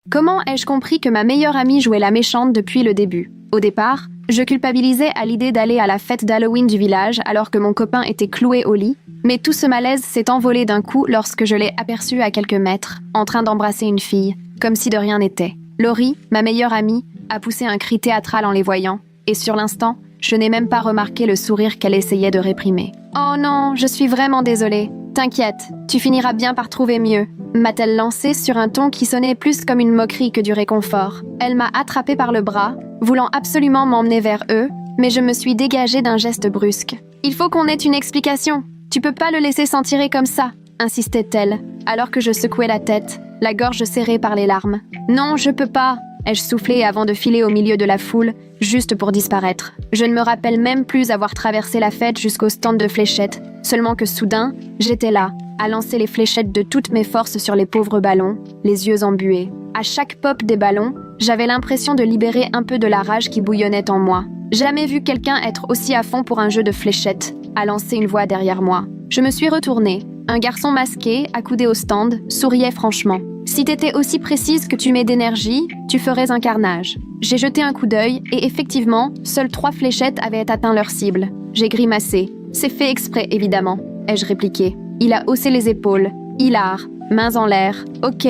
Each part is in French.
Comment ai-je compris que ma meilleure amie jouait la méchante depuis le début? Au départ, je culpabilisais à l'idée d'aller à la fête d'Halloween du village alors que mon copain était cloué au lit, mais tout ce malaise s'est envolé d'un coup lorsque je l'ai aperçu à quelques mètres, en train d'embrasser une fille, comme si de rien n'était. Laurie, ma meilleure amie, a poussé un cri théâtral en les voyant, et sur l'instant, je n'ai même pas remarqué le sourire qu'elle essayait de réprimer. « Oh non, je suis vraiment désolée. T'inquiète, tu finiras bien par trouver mieux. » m'a-t-elle lancé sur un ton qui sonnait plus comme une moquerie que du réconfort. Elle m'a attrapée par le bras, voulant absolument m'emmener vers eux, mais je me suis dégagée d'un geste brusque. « Il faut qu'on ait une explication. Tu peux pas le laisser s'en tirer comme ça, » insistait-elle, alors que je secouais la tête, la gorge serrée par les larmes. « Non, je peux pas. » ai-je soufflé avant de filer au milieu de la foule, juste pour disparaître. Je ne me rappelle même plus avoir traversé la fête jusqu'au stand de fléchettes, seulement que soudain, j'étais là, à lancer les fléchettes de toutes mes forces sur les pauvres ballons, les yeux embués. À chaque pop des ballons, j'avais l'impression de libérer un peu de la rage qui bouillonnait en moi. Jamais vu quelqu'un être aussi à fond pour un jeu de fléchettes, a lancé une voix derrière moi. Je me suis retournée. Un garçon masqué, accoudé au stand, souriait franchement. « Si t'étais aussi précise que tu mets d'énergie, tu ferais un carnage. » J'ai jeté un coup d'œil et effectivement, seules 3 fléchettes avaient atteint leur cible. J'ai grimacé. « C'est fait exprès, évidemment, » ai-je répliqué. Il a haussé les épaules. Hilar, mains en l'air. « Ok,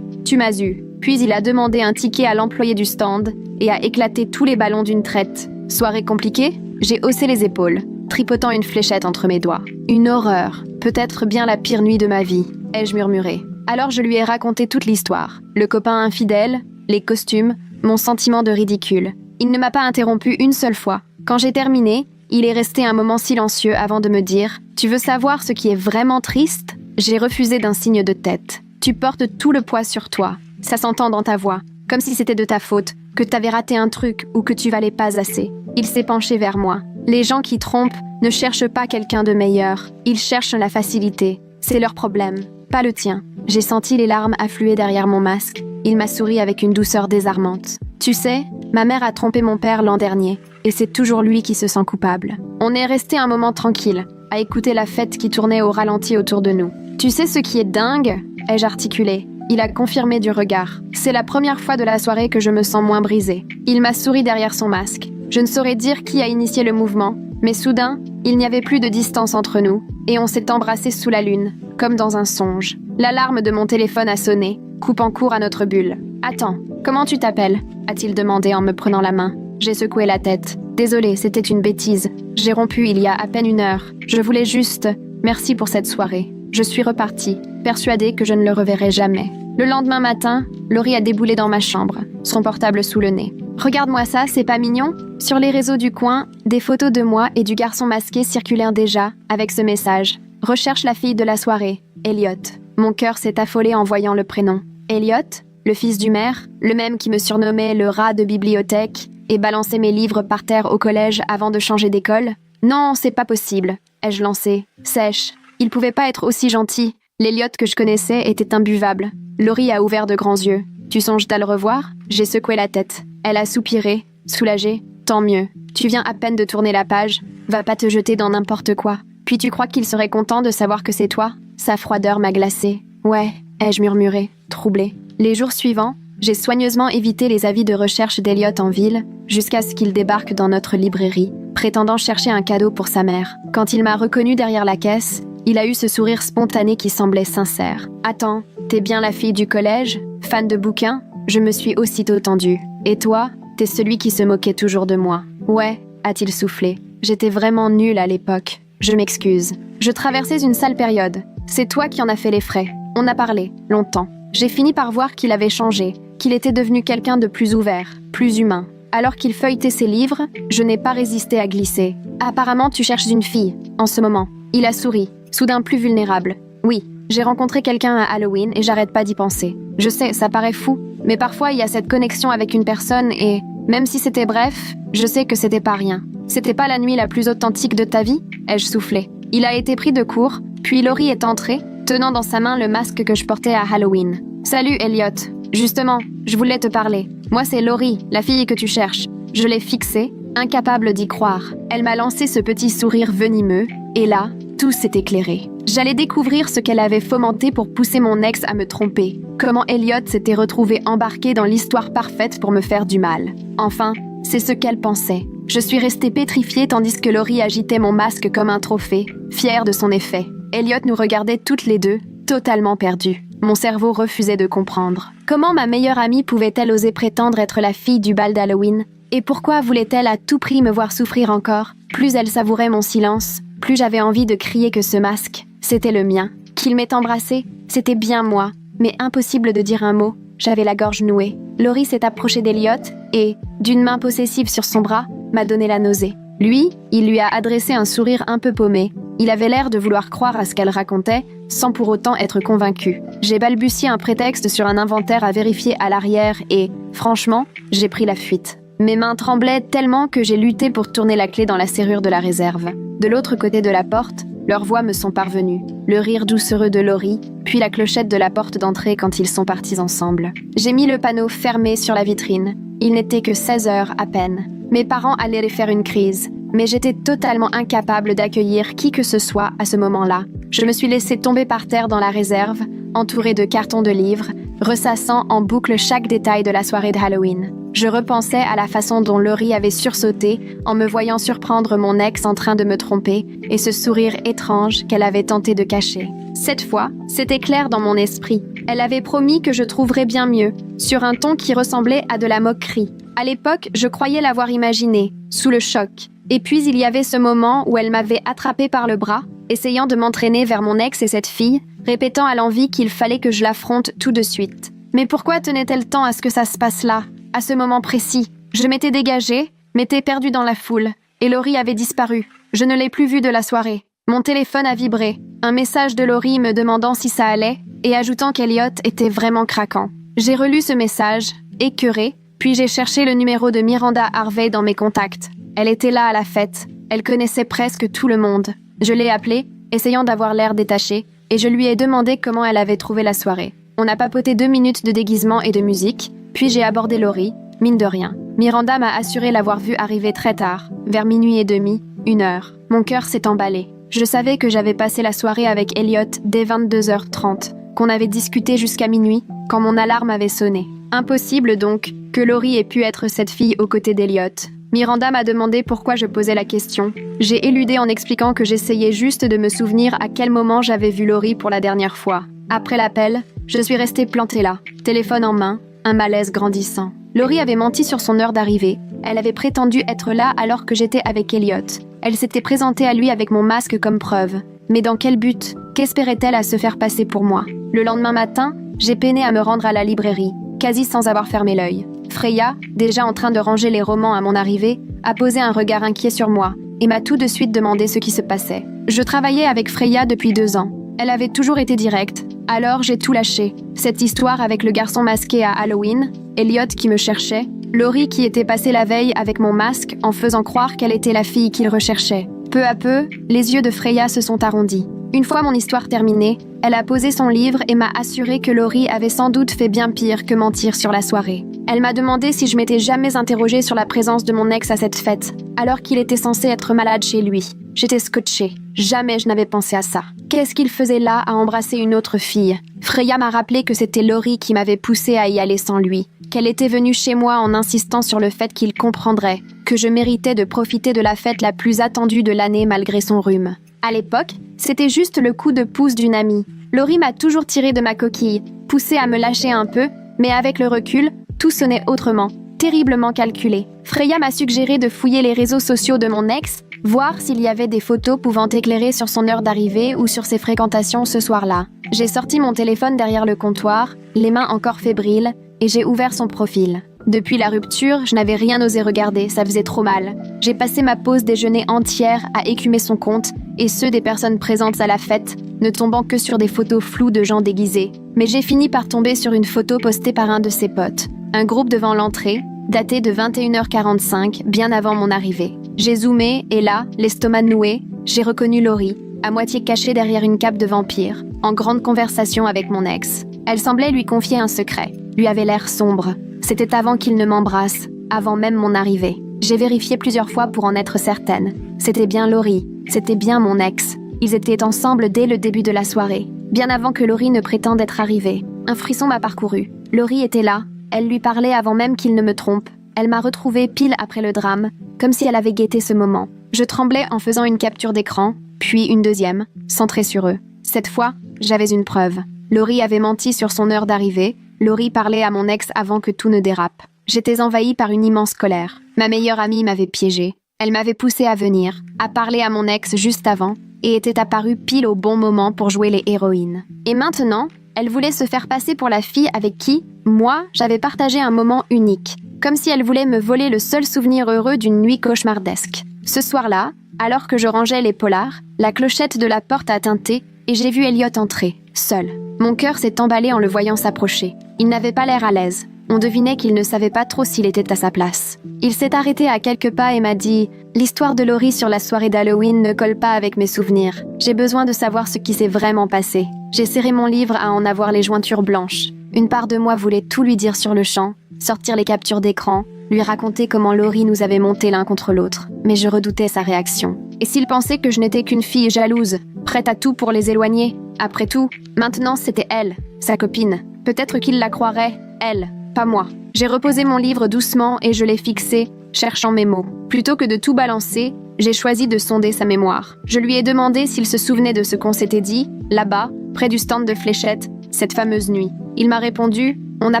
tu m'as eu. » Puis il a demandé un ticket à l'employé du stand et a éclaté tous les ballons d'une traite. Soirée compliquée? J'ai haussé les épaules, tripotant une fléchette entre mes doigts. Une horreur, peut-être bien la pire nuit de ma vie, ai-je murmuré. Alors je lui ai raconté toute l'histoire. Le copain infidèle, les costumes, mon sentiment de ridicule. Il ne m'a pas interrompu une seule fois. Quand j'ai terminé, il est resté un moment silencieux avant de me dire « Tu veux savoir ce qui est vraiment triste ?» J'ai refusé d'un signe de tête. « Tu portes tout le poids sur toi. Ça s'entend dans ta voix, comme si c'était de ta faute, que t'avais raté un truc ou que tu valais pas assez. » Il s'est penché vers moi. Les gens qui trompent ne cherchent pas quelqu'un de meilleur. Ils cherchent la facilité. C'est leur problème, pas le tien. J'ai senti les larmes affluer derrière mon masque. Il m'a souri avec une douceur désarmante. Tu sais, ma mère a trompé mon père l'an dernier, et c'est toujours lui qui se sent coupable. On est resté un moment tranquille, à écouter la fête qui tournait au ralenti autour de nous. Tu sais ce qui est dingue? Ai-je articulé. Il a confirmé du regard. C'est la première fois de la soirée que je me sens moins brisée. Il m'a souri derrière son masque. Je ne saurais dire qui a initié le mouvement, mais soudain, il n'y avait plus de distance entre nous, et on s'est embrassés sous la lune, comme dans un songe. L'alarme de mon téléphone a sonné, coupant court à notre bulle. « Attends, comment tu t'appelles ?» a-t-il demandé en me prenant la main. J'ai secoué la tête. « Désolée, c'était une bêtise. J'ai rompu il y a à peine 1 heure. Je voulais juste... Merci pour cette soirée. » Je suis repartie, persuadée que je ne le reverrai jamais. Le lendemain matin, Laurie a déboulé dans ma chambre, son portable sous le nez. « Regarde-moi ça, c'est pas mignon ?» Sur les réseaux du coin, des photos de moi et du garçon masqué circulèrent déjà, avec ce message. « Recherche la fille de la soirée, Elliot. » Mon cœur s'est affolé en voyant le prénom. Elliot, le fils du maire, le même qui me surnommait le rat de bibliothèque et balançait mes livres par terre au collège avant de changer d'école. « Non, c'est pas possible, » ai-je lancé, sèche. Il pouvait pas être aussi gentil. L'Elliot que je connaissais était imbuvable. Laurie a ouvert de grands yeux. « Tu songes à le revoir ?» J'ai secoué la tête. Elle a soupiré, soulagée. « Tant mieux. Tu viens à peine de tourner la page. Va pas te jeter dans n'importe quoi. Puis tu crois qu'il serait content de savoir que c'est toi ?» Sa froideur m'a glacée. « Ouais », ai-je murmuré, troublée. Les jours suivants, j'ai soigneusement évité les avis de recherche d'Elliot en ville, jusqu'à ce qu'il débarque dans notre librairie, prétendant chercher un cadeau pour sa mère. Quand il m'a reconnue derrière la caisse, il a eu ce sourire spontané qui semblait sincère. « Attends, t'es bien la fille du collège? Fan de bouquins ?» Je me suis aussitôt tendue. « Et toi, t'es celui qui se moquait toujours de moi. »« Ouais », a-t-il soufflé. « J'étais vraiment nulle à l'époque. Je m'excuse. Je traversais une sale période. C'est toi qui en as fait les frais. On a parlé, longtemps. J'ai fini par voir qu'il avait changé, qu'il était devenu quelqu'un de plus ouvert, plus humain. Alors qu'il feuilletait ses livres, je n'ai pas résisté à glisser. « Apparemment, tu cherches une fille, en ce moment. » Il a souri, soudain plus vulnérable. « Oui, j'ai rencontré quelqu'un à Halloween et j'arrête pas d'y penser. Je sais, ça paraît fou, mais parfois il y a cette connexion avec une personne et, même si c'était bref, je sais que c'était pas rien. C'était pas la nuit la plus authentique de ta vie ?» ai-je soufflé. Il a été pris de court, puis Laurie est entrée, tenant dans sa main le masque que je portais à Halloween. « Salut, Elliot. Justement, je voulais te parler. Moi, c'est Laurie, la fille que tu cherches. » Je l'ai fixée, incapable d'y croire. Elle m'a lancé ce petit sourire venimeux, et là, tout s'est éclairé. J'allais découvrir ce qu'elle avait fomenté pour pousser mon ex à me tromper. comment Elliot s'était retrouvé embarqué dans l'histoire parfaite pour me faire du mal. Enfin, c'est ce qu'elle pensait. Je suis restée pétrifiée tandis que Laurie agitait mon masque comme un trophée, fière de son effet. Elliot nous regardait toutes les deux, totalement perdus. Mon cerveau refusait de comprendre. Comment ma meilleure amie pouvait-elle oser prétendre être la fille du bal d'Halloween? Et pourquoi voulait-elle à tout prix me voir souffrir encore? Plus elle savourait mon silence, plus j'avais envie de crier que ce masque, c'était le mien. Qu'il m'ait embrassé, c'était bien moi, mais impossible de dire un mot, j'avais la gorge nouée. Laurie s'est approchée d'Elliot et, d'une main possessive sur son bras, m'a donné la nausée. Lui, il lui a adressé un sourire un peu paumé. Il avait l'air de vouloir croire à ce qu'elle racontait, sans pour autant être convaincu. J'ai balbutié un prétexte sur un inventaire à vérifier à l'arrière et, franchement, j'ai pris la fuite. Mes mains tremblaient tellement que j'ai lutté pour tourner la clé dans la serrure de la réserve. De l'autre côté de la porte, leurs voix me sont parvenues. Le rire doucereux de Laurie, puis la clochette de la porte d'entrée quand ils sont partis ensemble. J'ai mis le panneau fermé sur la vitrine. Il n'était que 16 heures à peine. Mes parents allaient les faire une crise, mais j'étais totalement incapable d'accueillir qui que ce soit à ce moment-là. Je me suis laissée tomber par terre dans la réserve, entourée de cartons de livres, ressassant en boucle chaque détail de la soirée de Halloween. Je repensais à la façon dont Laurie avait sursauté en me voyant surprendre mon ex en train de me tromper et ce sourire étrange qu'elle avait tenté de cacher. Cette fois, c'était clair dans mon esprit. Elle avait promis que je trouverais bien mieux, sur un ton qui ressemblait à de la moquerie. À l'époque, je croyais l'avoir imaginé, sous le choc. Et puis il y avait ce moment où elle m'avait attrapé par le bras, essayant de m'entraîner vers mon ex et cette fille, répétant à l'envi qu'il fallait que je l'affronte tout de suite. Mais pourquoi tenait-elle tant à ce que ça se passe là, à ce moment précis? Je m'étais dégagée, m'étais perdue dans la foule, et Laurie avait disparu. Je ne l'ai plus vue de la soirée. Mon téléphone a vibré, un message de Laurie me demandant si ça allait, et ajoutant qu'Elliot était vraiment craquant. J'ai relu ce message, écœurée, puis j'ai cherché le numéro de Miranda Harvey dans mes contacts. Elle était là à la fête, elle connaissait presque tout le monde. Je l'ai appelée, essayant d'avoir l'air détaché, et je lui ai demandé comment elle avait trouvé la soirée. On a papoté 2 minutes de déguisement et de musique, puis j'ai abordé Laurie, mine de rien. Miranda m'a assuré l'avoir vue arriver très tard, vers 00h30, 1h. Mon cœur s'est emballé. Je savais que j'avais passé la soirée avec Elliot dès 22h30, qu'on avait discuté jusqu'à minuit, quand mon alarme avait sonné. Impossible donc que Laurie ait pu être cette fille aux côtés d'Elliot. Miranda m'a demandé pourquoi je posais la question. J'ai éludé en expliquant que j'essayais juste de me souvenir à quel moment j'avais vu Laurie pour la dernière fois. Après l'appel, je suis restée plantée là, téléphone en main, un malaise grandissant. Laurie avait menti sur son heure d'arrivée. Elle avait prétendu être là alors que j'étais avec Elliot. Elle s'était présentée à lui avec mon masque comme preuve. Mais dans quel but? Qu'espérait-elle à se faire passer pour moi? Le lendemain matin, j'ai peiné à me rendre à la librairie, quasi sans avoir fermé l'œil. Freya, déjà en train de ranger les romans à mon arrivée, a posé un regard inquiet sur moi et m'a tout de suite demandé ce qui se passait. Je travaillais avec Freya depuis 2 ans. Elle avait toujours été directe, alors j'ai tout lâché. Cette histoire avec le garçon masqué à Halloween, Elliot qui me cherchait, Laurie qui était passée la veille avec mon masque en faisant croire qu'elle était la fille qu'il recherchait. Peu à peu, les yeux de Freya se sont arrondis. Une fois mon histoire terminée, elle a posé son livre et m'a assuré que Laurie avait sans doute fait bien pire que mentir sur la soirée. Elle m'a demandé si je m'étais jamais interrogée sur la présence de mon ex à cette fête, alors qu'il était censé être malade chez lui. J'étais scotchée. Jamais je n'avais pensé à ça. Qu'est-ce qu'il faisait là à embrasser une autre fille? Freya m'a rappelé que c'était Laurie qui m'avait poussée à y aller sans lui, qu'elle était venue chez moi en insistant sur le fait qu'il comprendrait, que je méritais de profiter de la fête la plus attendue de l'année malgré son rhume. À l'époque, c'était juste le coup de pouce d'une amie. Laurie m'a toujours tirée de ma coquille, poussée à me lâcher un peu, mais avec le recul, tout sonnait autrement, terriblement calculé. Freya m'a suggéré de fouiller les réseaux sociaux de mon ex, voir s'il y avait des photos pouvant éclairer sur son heure d'arrivée ou sur ses fréquentations ce soir-là. J'ai sorti mon téléphone derrière le comptoir, les mains encore fébriles, et j'ai ouvert son profil. Depuis la rupture, je n'avais rien osé regarder, ça faisait trop mal. J'ai passé ma pause déjeuner entière à écumer son compte, et ceux des personnes présentes à la fête, ne tombant que sur des photos floues de gens déguisés. Mais j'ai fini par tomber sur une photo postée par un de ses potes. Un groupe devant l'entrée, daté de 21h45, bien avant mon arrivée. J'ai zoomé, et là, l'estomac noué, j'ai reconnu Laurie, à moitié cachée derrière une cape de vampire, en grande conversation avec mon ex. Elle semblait lui confier un secret, lui avait l'air sombre. C'était avant qu'il ne m'embrasse, avant même mon arrivée. J'ai vérifié plusieurs fois pour en être certaine. C'était bien Laurie, c'était bien mon ex. Ils étaient ensemble dès le début de la soirée, bien avant que Laurie ne prétende être arrivée. Un frisson m'a parcouru. Laurie était là. Elle lui parlait avant même qu'il ne me trompe. Elle m'a retrouvée pile après le drame, comme si elle avait guetté ce moment. Je tremblais en faisant une capture d'écran, puis une deuxième, centrée sur eux. Cette fois, j'avais une preuve. Laurie avait menti sur son heure d'arrivée. Laurie parlait à mon ex avant que tout ne dérape. J'étais envahie par une immense colère. Ma meilleure amie m'avait piégée. Elle m'avait poussée à venir, à parler à mon ex juste avant, et était apparue pile au bon moment pour jouer les héroïnes. Et maintenant, elle voulait se faire passer pour la fille avec qui, moi, j'avais partagé un moment unique. Comme si elle voulait me voler le seul souvenir heureux d'une nuit cauchemardesque. Ce soir-là, alors que je rangeais les polars, la clochette de la porte a tinté et j'ai vu Elliot entrer, seul. Mon cœur s'est emballé en le voyant s'approcher. Il n'avait pas l'air à l'aise. On devinait qu'il ne savait pas trop s'il était à sa place. Il s'est arrêté à quelques pas et m'a dit « L'histoire de Laurie sur la soirée d'Halloween ne colle pas avec mes souvenirs. J'ai besoin de savoir ce qui s'est vraiment passé. » J'ai serré mon livre à en avoir les jointures blanches. Une part de moi voulait tout lui dire sur le champ, sortir les captures d'écran, lui raconter comment Laurie nous avait montés l'un contre l'autre. Mais je redoutais sa réaction. Et s'il pensait que je n'étais qu'une fille jalouse, prête à tout pour les éloigner? Après tout, maintenant c'était elle, sa copine. Peut-être qu'il la croirait, elle, pas moi. J'ai reposé mon livre doucement et je l'ai fixé, cherchant mes mots. Plutôt que de tout balancer, j'ai choisi de sonder sa mémoire. Je lui ai demandé s'il se souvenait de ce qu'on s'était dit, là-bas, près du stand de fléchettes, cette fameuse nuit. Il m'a répondu, on a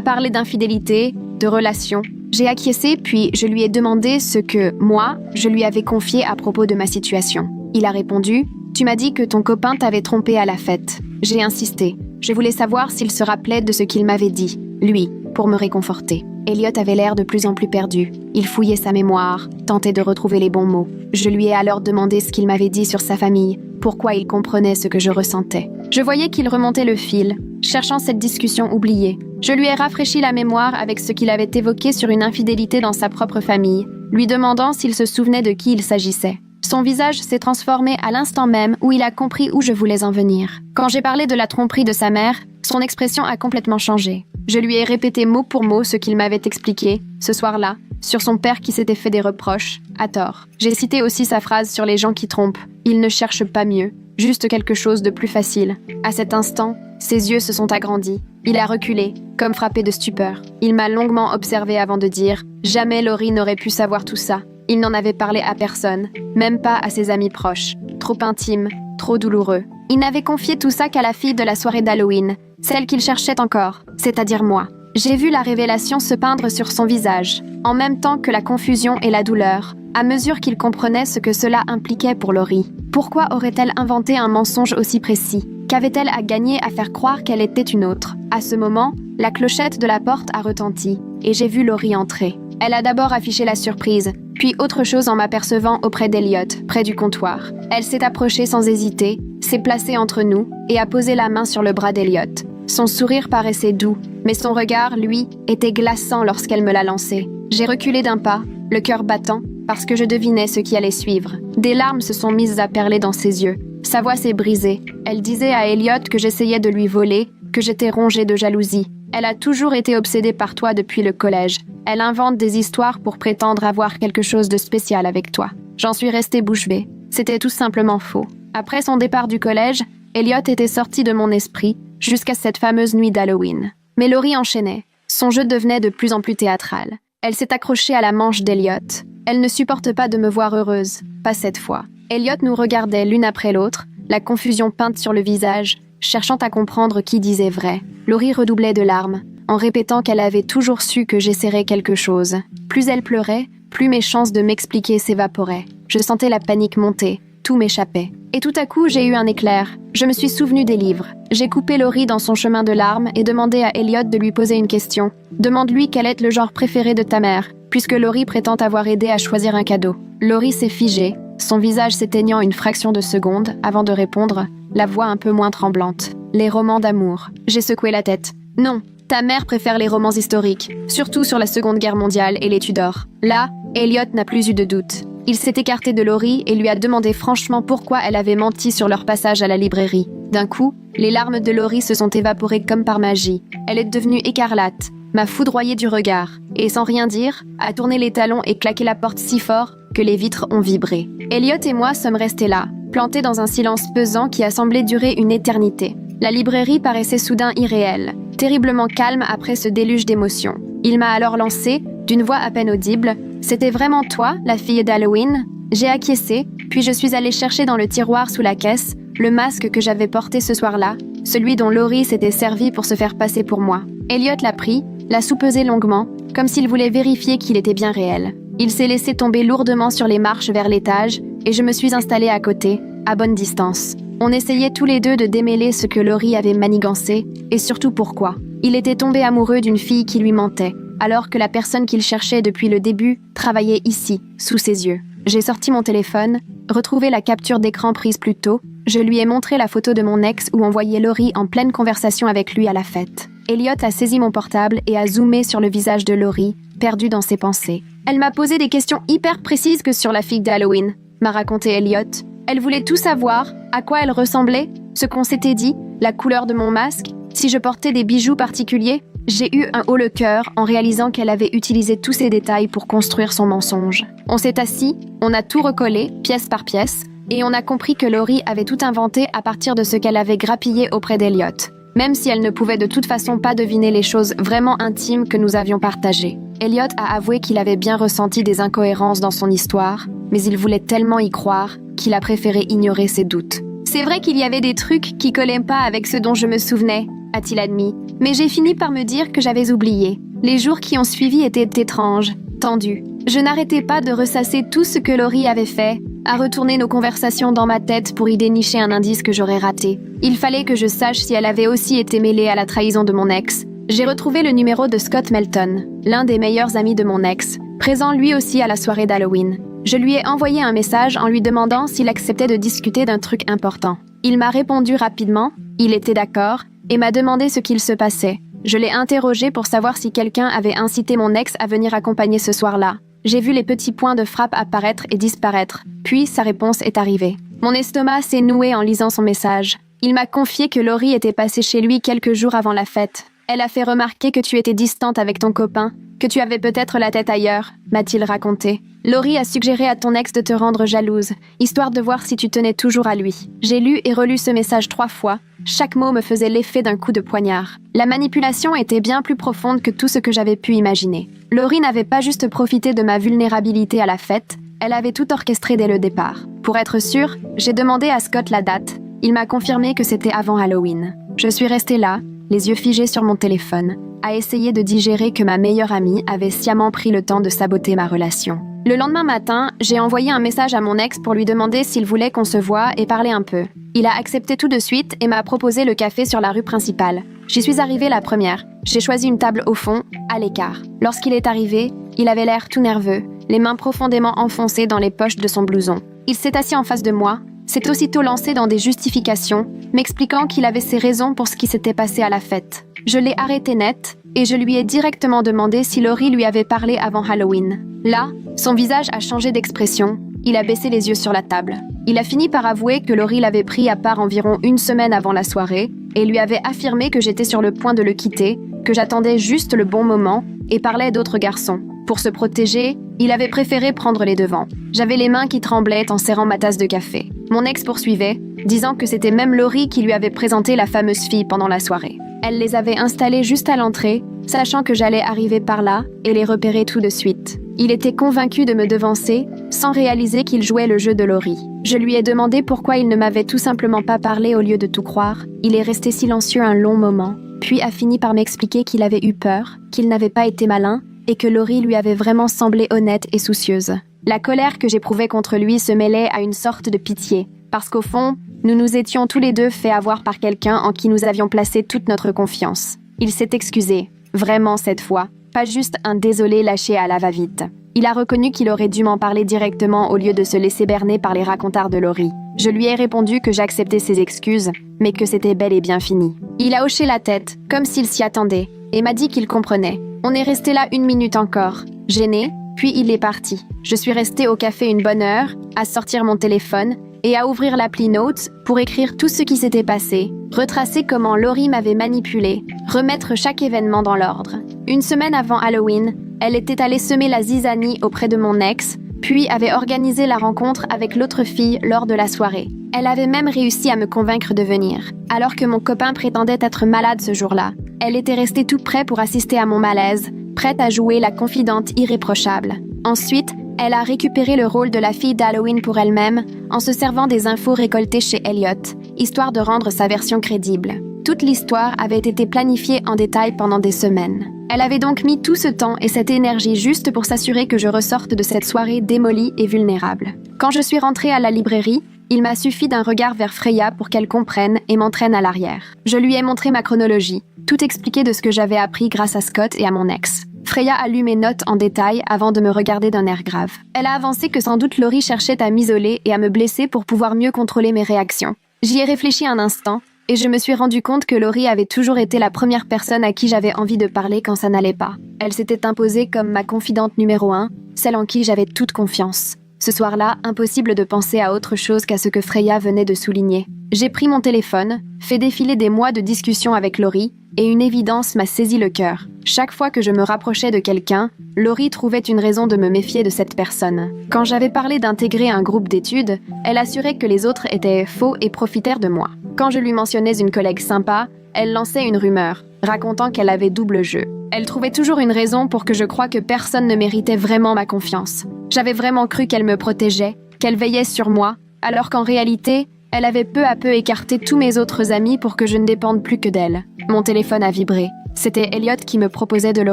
parlé d'infidélité, de relations. J'ai acquiescé puis je lui ai demandé ce que, moi, je lui avais confié à propos de ma situation. Il a répondu, tu m'as dit que ton copain t'avait trompé à la fête. J'ai insisté. Je voulais savoir s'il se rappelait de ce qu'il m'avait dit, lui, pour me réconforter. Elliot avait l'air de plus en plus perdu. Il fouillait sa mémoire, tentait de retrouver les bons mots. Je lui ai alors demandé ce qu'il m'avait dit sur sa famille, pourquoi il comprenait ce que je ressentais. Je voyais qu'il remontait le fil, cherchant cette discussion oubliée. Je lui ai rafraîchi la mémoire avec ce qu'il avait évoqué sur une infidélité dans sa propre famille, lui demandant s'il se souvenait de qui il s'agissait. Son visage s'est transformé à l'instant même où il a compris où je voulais en venir. Quand j'ai parlé de la tromperie de sa mère, son expression a complètement changé. Je lui ai répété mot pour mot ce qu'il m'avait expliqué, ce soir-là, sur son père qui s'était fait des reproches, à tort. J'ai cité aussi sa phrase sur les gens qui trompent. Ils ne cherchent pas mieux, juste quelque chose de plus facile. À cet instant, ses yeux se sont agrandis. Il a reculé, comme frappé de stupeur. Il m'a longuement observé avant de dire « Jamais Laurie n'aurait pu savoir tout ça. » Il n'en avait parlé à personne, même pas à ses amis proches. Trop intime, trop douloureux. Il n'avait confié tout ça qu'à la fille de la soirée d'Halloween, celle qu'il cherchait encore, c'est-à-dire moi. J'ai vu la révélation se peindre sur son visage, en même temps que la confusion et la douleur, à mesure qu'il comprenait ce que cela impliquait pour Laurie. Pourquoi aurait-elle inventé un mensonge aussi précis? Qu'avait-elle à gagner à faire croire qu'elle était une autre? À ce moment, la clochette de la porte a retenti, et j'ai vu Laurie entrer. Elle a d'abord affiché la surprise, puis autre chose en m'apercevant auprès d'Elliot, près du comptoir. Elle s'est approchée sans hésiter, s'est placée entre nous et a posé la main sur le bras d'Elliot. Son sourire paraissait doux, mais son regard, lui, était glaçant lorsqu'elle me l'a lancé. J'ai reculé d'un pas, le cœur battant, parce que je devinais ce qui allait suivre. Des larmes se sont mises à perler dans ses yeux. Sa voix s'est brisée. Elle disait à Elliot que j'essayais de lui voler, que j'étais rongée de jalousie. Elle a toujours été obsédée par toi depuis le collège. Elle invente des histoires pour prétendre avoir quelque chose de spécial avec toi. J'en suis restée bouche bée. C'était tout simplement faux. Après son départ du collège, Elliot était sorti de mon esprit jusqu'à cette fameuse nuit d'Halloween. Mais Laurie enchaînait. Son jeu devenait de plus en plus théâtral. Elle s'est accrochée à la manche d'Elliot. Elle ne supporte pas de me voir heureuse. Pas cette fois. Elliot nous regardait l'une après l'autre, la confusion peinte sur le visage, cherchant à comprendre qui disait vrai. Laurie redoublait de larmes, en répétant qu'elle avait toujours su que j'essaierais quelque chose. Plus elle pleurait, plus mes chances de m'expliquer s'évaporaient. Je sentais la panique monter, tout m'échappait. Et tout à coup, j'ai eu un éclair. Je me suis souvenu des livres. J'ai coupé Laurie dans son chemin de larmes et demandé à Elliot de lui poser une question. Demande-lui quel est le genre préféré de ta mère, puisque Laurie prétend avoir aidé à choisir un cadeau. Laurie s'est figée, son visage s'éteignant une fraction de seconde avant de répondre, la voix un peu moins tremblante. Les romans d'amour. J'ai secoué la tête. Non, ta mère préfère les romans historiques, surtout sur la Seconde Guerre mondiale et les Tudors. Là, Elliot n'a plus eu de doute. Il s'est écarté de Laurie et lui a demandé franchement pourquoi elle avait menti sur leur passage à la librairie. D'un coup, les larmes de Laurie se sont évaporées comme par magie. Elle est devenue écarlate, m'a foudroyé du regard, et sans rien dire, a tourné les talons et claqué la porte si fort que les vitres ont vibré. Elliot et moi sommes restés là, plantés dans un silence pesant qui a semblé durer une éternité. La librairie paraissait soudain irréelle, terriblement calme après ce déluge d'émotions. Il m'a alors lancé, d'une voix à peine audible, « C'était vraiment toi, la fille d'Halloween ?» J'ai acquiescé, puis je suis allée chercher dans le tiroir sous la caisse le masque que j'avais porté ce soir-là, celui dont Laurie s'était servi pour se faire passer pour moi. Elliot l'a pris, l'a soupesé longuement, comme s'il voulait vérifier qu'il était bien réel. Il s'est laissé tomber lourdement sur les marches vers l'étage, et je me suis installée à côté, à bonne distance. On essayait tous les deux de démêler ce que Laurie avait manigancé, et surtout pourquoi. Il était tombé amoureux d'une fille qui lui mentait, alors que la personne qu'il cherchait depuis le début travaillait ici, sous ses yeux. J'ai sorti mon téléphone, retrouvé la capture d'écran prise plus tôt, je lui ai montré la photo de mon ex où on voyait Laurie en pleine conversation avec lui à la fête. Elliot a saisi mon portable et a zoomé sur le visage de Laurie, perdue dans ses pensées. Elle m'a posé des questions hyper précises que sur la fille d'Halloween, m'a raconté Elliot. Elle voulait tout savoir, à quoi elle ressemblait, ce qu'on s'était dit, la couleur de mon masque, si je portais des bijoux particuliers. J'ai eu un haut le cœur en réalisant qu'elle avait utilisé tous ces détails pour construire son mensonge. On s'est assis, on a tout recollé, pièce par pièce, et on a compris que Laurie avait tout inventé à partir de ce qu'elle avait grappillé auprès d'Elliot, même si elle ne pouvait de toute façon pas deviner les choses vraiment intimes que nous avions partagées. Elliot a avoué qu'il avait bien ressenti des incohérences dans son histoire, mais il voulait tellement y croire qu'il a préféré ignorer ses doutes. C'est vrai qu'il y avait des trucs qui collaient pas avec ce dont je me souvenais, a-t-il admis, mais j'ai fini par me dire que j'avais oublié. Les jours qui ont suivi étaient étranges, tendus. Je n'arrêtais pas de ressasser tout ce que Laurie avait fait, à retourner nos conversations dans ma tête pour y dénicher un indice que j'aurais raté. Il fallait que je sache si elle avait aussi été mêlée à la trahison de mon ex. J'ai retrouvé le numéro de Scott Melton, l'un des meilleurs amis de mon ex, présent lui aussi à la soirée d'Halloween. Je lui ai envoyé un message en lui demandant s'il acceptait de discuter d'un truc important. Il m'a répondu rapidement, il était d'accord, et m'a demandé ce qu'il se passait. Je l'ai interrogé pour savoir si quelqu'un avait incité mon ex à venir accompagner ce soir-là. J'ai vu les petits points de frappe apparaître et disparaître, puis sa réponse est arrivée. Mon estomac s'est noué en lisant son message. Il m'a confié que Laurie était passée chez lui quelques jours avant la fête. Elle a fait remarquer que tu étais distante avec ton copain, que tu avais peut-être la tête ailleurs, m'a-t-il raconté. Laurie a suggéré à ton ex de te rendre jalouse, histoire de voir si tu tenais toujours à lui. J'ai lu et relu ce message 3 fois. Chaque mot me faisait l'effet d'un coup de poignard. La manipulation était bien plus profonde que tout ce que j'avais pu imaginer. Laurie n'avait pas juste profité de ma vulnérabilité à la fête, elle avait tout orchestré dès le départ. Pour être sûre, j'ai demandé à Scott la date. Il m'a confirmé que c'était avant Halloween. Je suis restée là, les yeux figés sur mon téléphone, à essayer de digérer que ma meilleure amie avait sciemment pris le temps de saboter ma relation. Le lendemain matin, j'ai envoyé un message à mon ex pour lui demander s'il voulait qu'on se voie et parler un peu. Il a accepté tout de suite et m'a proposé le café sur la rue principale. J'y suis arrivée la première. J'ai choisi une table au fond, à l'écart. Lorsqu'il est arrivé, il avait l'air tout nerveux, les mains profondément enfoncées dans les poches de son blouson. Il s'est assis en face de moi, s'est aussitôt lancé dans des justifications, m'expliquant qu'il avait ses raisons pour ce qui s'était passé à la fête. Je l'ai arrêté net et je lui ai directement demandé si Laurie lui avait parlé avant Halloween. Là, son visage a changé d'expression, il a baissé les yeux sur la table. Il a fini par avouer que Laurie l'avait pris à part environ 1 semaine avant la soirée et lui avait affirmé que j'étais sur le point de le quitter, que j'attendais juste le bon moment et parlais d'autres garçons. Pour se protéger, il avait préféré prendre les devants. J'avais les mains qui tremblaient en serrant ma tasse de café. Mon ex poursuivait, disant que c'était même Laurie qui lui avait présenté la fameuse fille pendant la soirée. Elle les avait installés juste à l'entrée, sachant que j'allais arriver par là et les repérer tout de suite. Il était convaincu de me devancer, sans réaliser qu'il jouait le jeu de Laurie. Je lui ai demandé pourquoi il ne m'avait tout simplement pas parlé au lieu de tout croire. Il est resté silencieux un long moment, puis a fini par m'expliquer qu'il avait eu peur, qu'il n'avait pas été malin, et que Laurie lui avait vraiment semblé honnête et soucieuse. La colère que j'éprouvais contre lui se mêlait à une sorte de pitié, parce qu'au fond, nous nous étions tous les deux fait avoir par quelqu'un en qui nous avions placé toute notre confiance. Il s'est excusé, vraiment cette fois, pas juste un désolé lâché à la va-vite. Il a reconnu qu'il aurait dû m'en parler directement au lieu de se laisser berner par les racontars de Laurie. Je lui ai répondu que j'acceptais ses excuses, mais que c'était bel et bien fini. Il a hoché la tête, comme s'il s'y attendait, et m'a dit qu'il comprenait. On est resté là 1 minute encore, gêné, puis il est parti. Je suis restée au café une bonne heure, à sortir mon téléphone et à ouvrir l'appli Notes pour écrire tout ce qui s'était passé, retracer comment Laurie m'avait manipulée, remettre chaque événement dans l'ordre. 1 semaine avant Halloween, elle était allée semer la zizanie auprès de mon ex, puis avait organisé la rencontre avec l'autre fille lors de la soirée. Elle avait même réussi à me convaincre de venir, alors que mon copain prétendait être malade ce jour-là. Elle était restée tout près pour assister à mon malaise, prête à jouer la confidente irréprochable. Ensuite, elle a récupéré le rôle de la fille d'Halloween pour elle-même en se servant des infos récoltées chez Elliot, histoire de rendre sa version crédible. Toute l'histoire avait été planifiée en détail pendant des semaines. Elle avait donc mis tout ce temps et cette énergie juste pour s'assurer que je ressorte de cette soirée démolie et vulnérable. Quand je suis rentrée à la librairie, il m'a suffi d'un regard vers Freya pour qu'elle comprenne et m'entraîne à l'arrière. Je lui ai montré ma chronologie, tout expliqué de ce que j'avais appris grâce à Scott et à mon ex. Freya a lu mes notes en détail avant de me regarder d'un air grave. Elle a avancé que sans doute Laurie cherchait à m'isoler et à me blesser pour pouvoir mieux contrôler mes réactions. J'y ai réfléchi un instant, et je me suis rendu compte que Laurie avait toujours été la première personne à qui j'avais envie de parler quand ça n'allait pas. Elle s'était imposée comme ma confidente numéro 1, celle en qui j'avais toute confiance. Ce soir-là, impossible de penser à autre chose qu'à ce que Freya venait de souligner. J'ai pris mon téléphone, fait défiler des mois de discussions avec Laurie, et une évidence m'a saisi le cœur. Chaque fois que je me rapprochais de quelqu'un, Laurie trouvait une raison de me méfier de cette personne. Quand j'avais parlé d'intégrer un groupe d'études, elle assurait que les autres étaient faux et profitèrent de moi. Quand je lui mentionnais une collègue sympa, elle lançait une rumeur, racontant qu'elle avait double jeu. Elle trouvait toujours une raison pour que je croie que personne ne méritait vraiment ma confiance. J'avais vraiment cru qu'elle me protégeait, qu'elle veillait sur moi, alors qu'en réalité, elle avait peu à peu écarté tous mes autres amis pour que je ne dépende plus que d'elle. Mon téléphone a vibré. C'était Elliot qui me proposait de le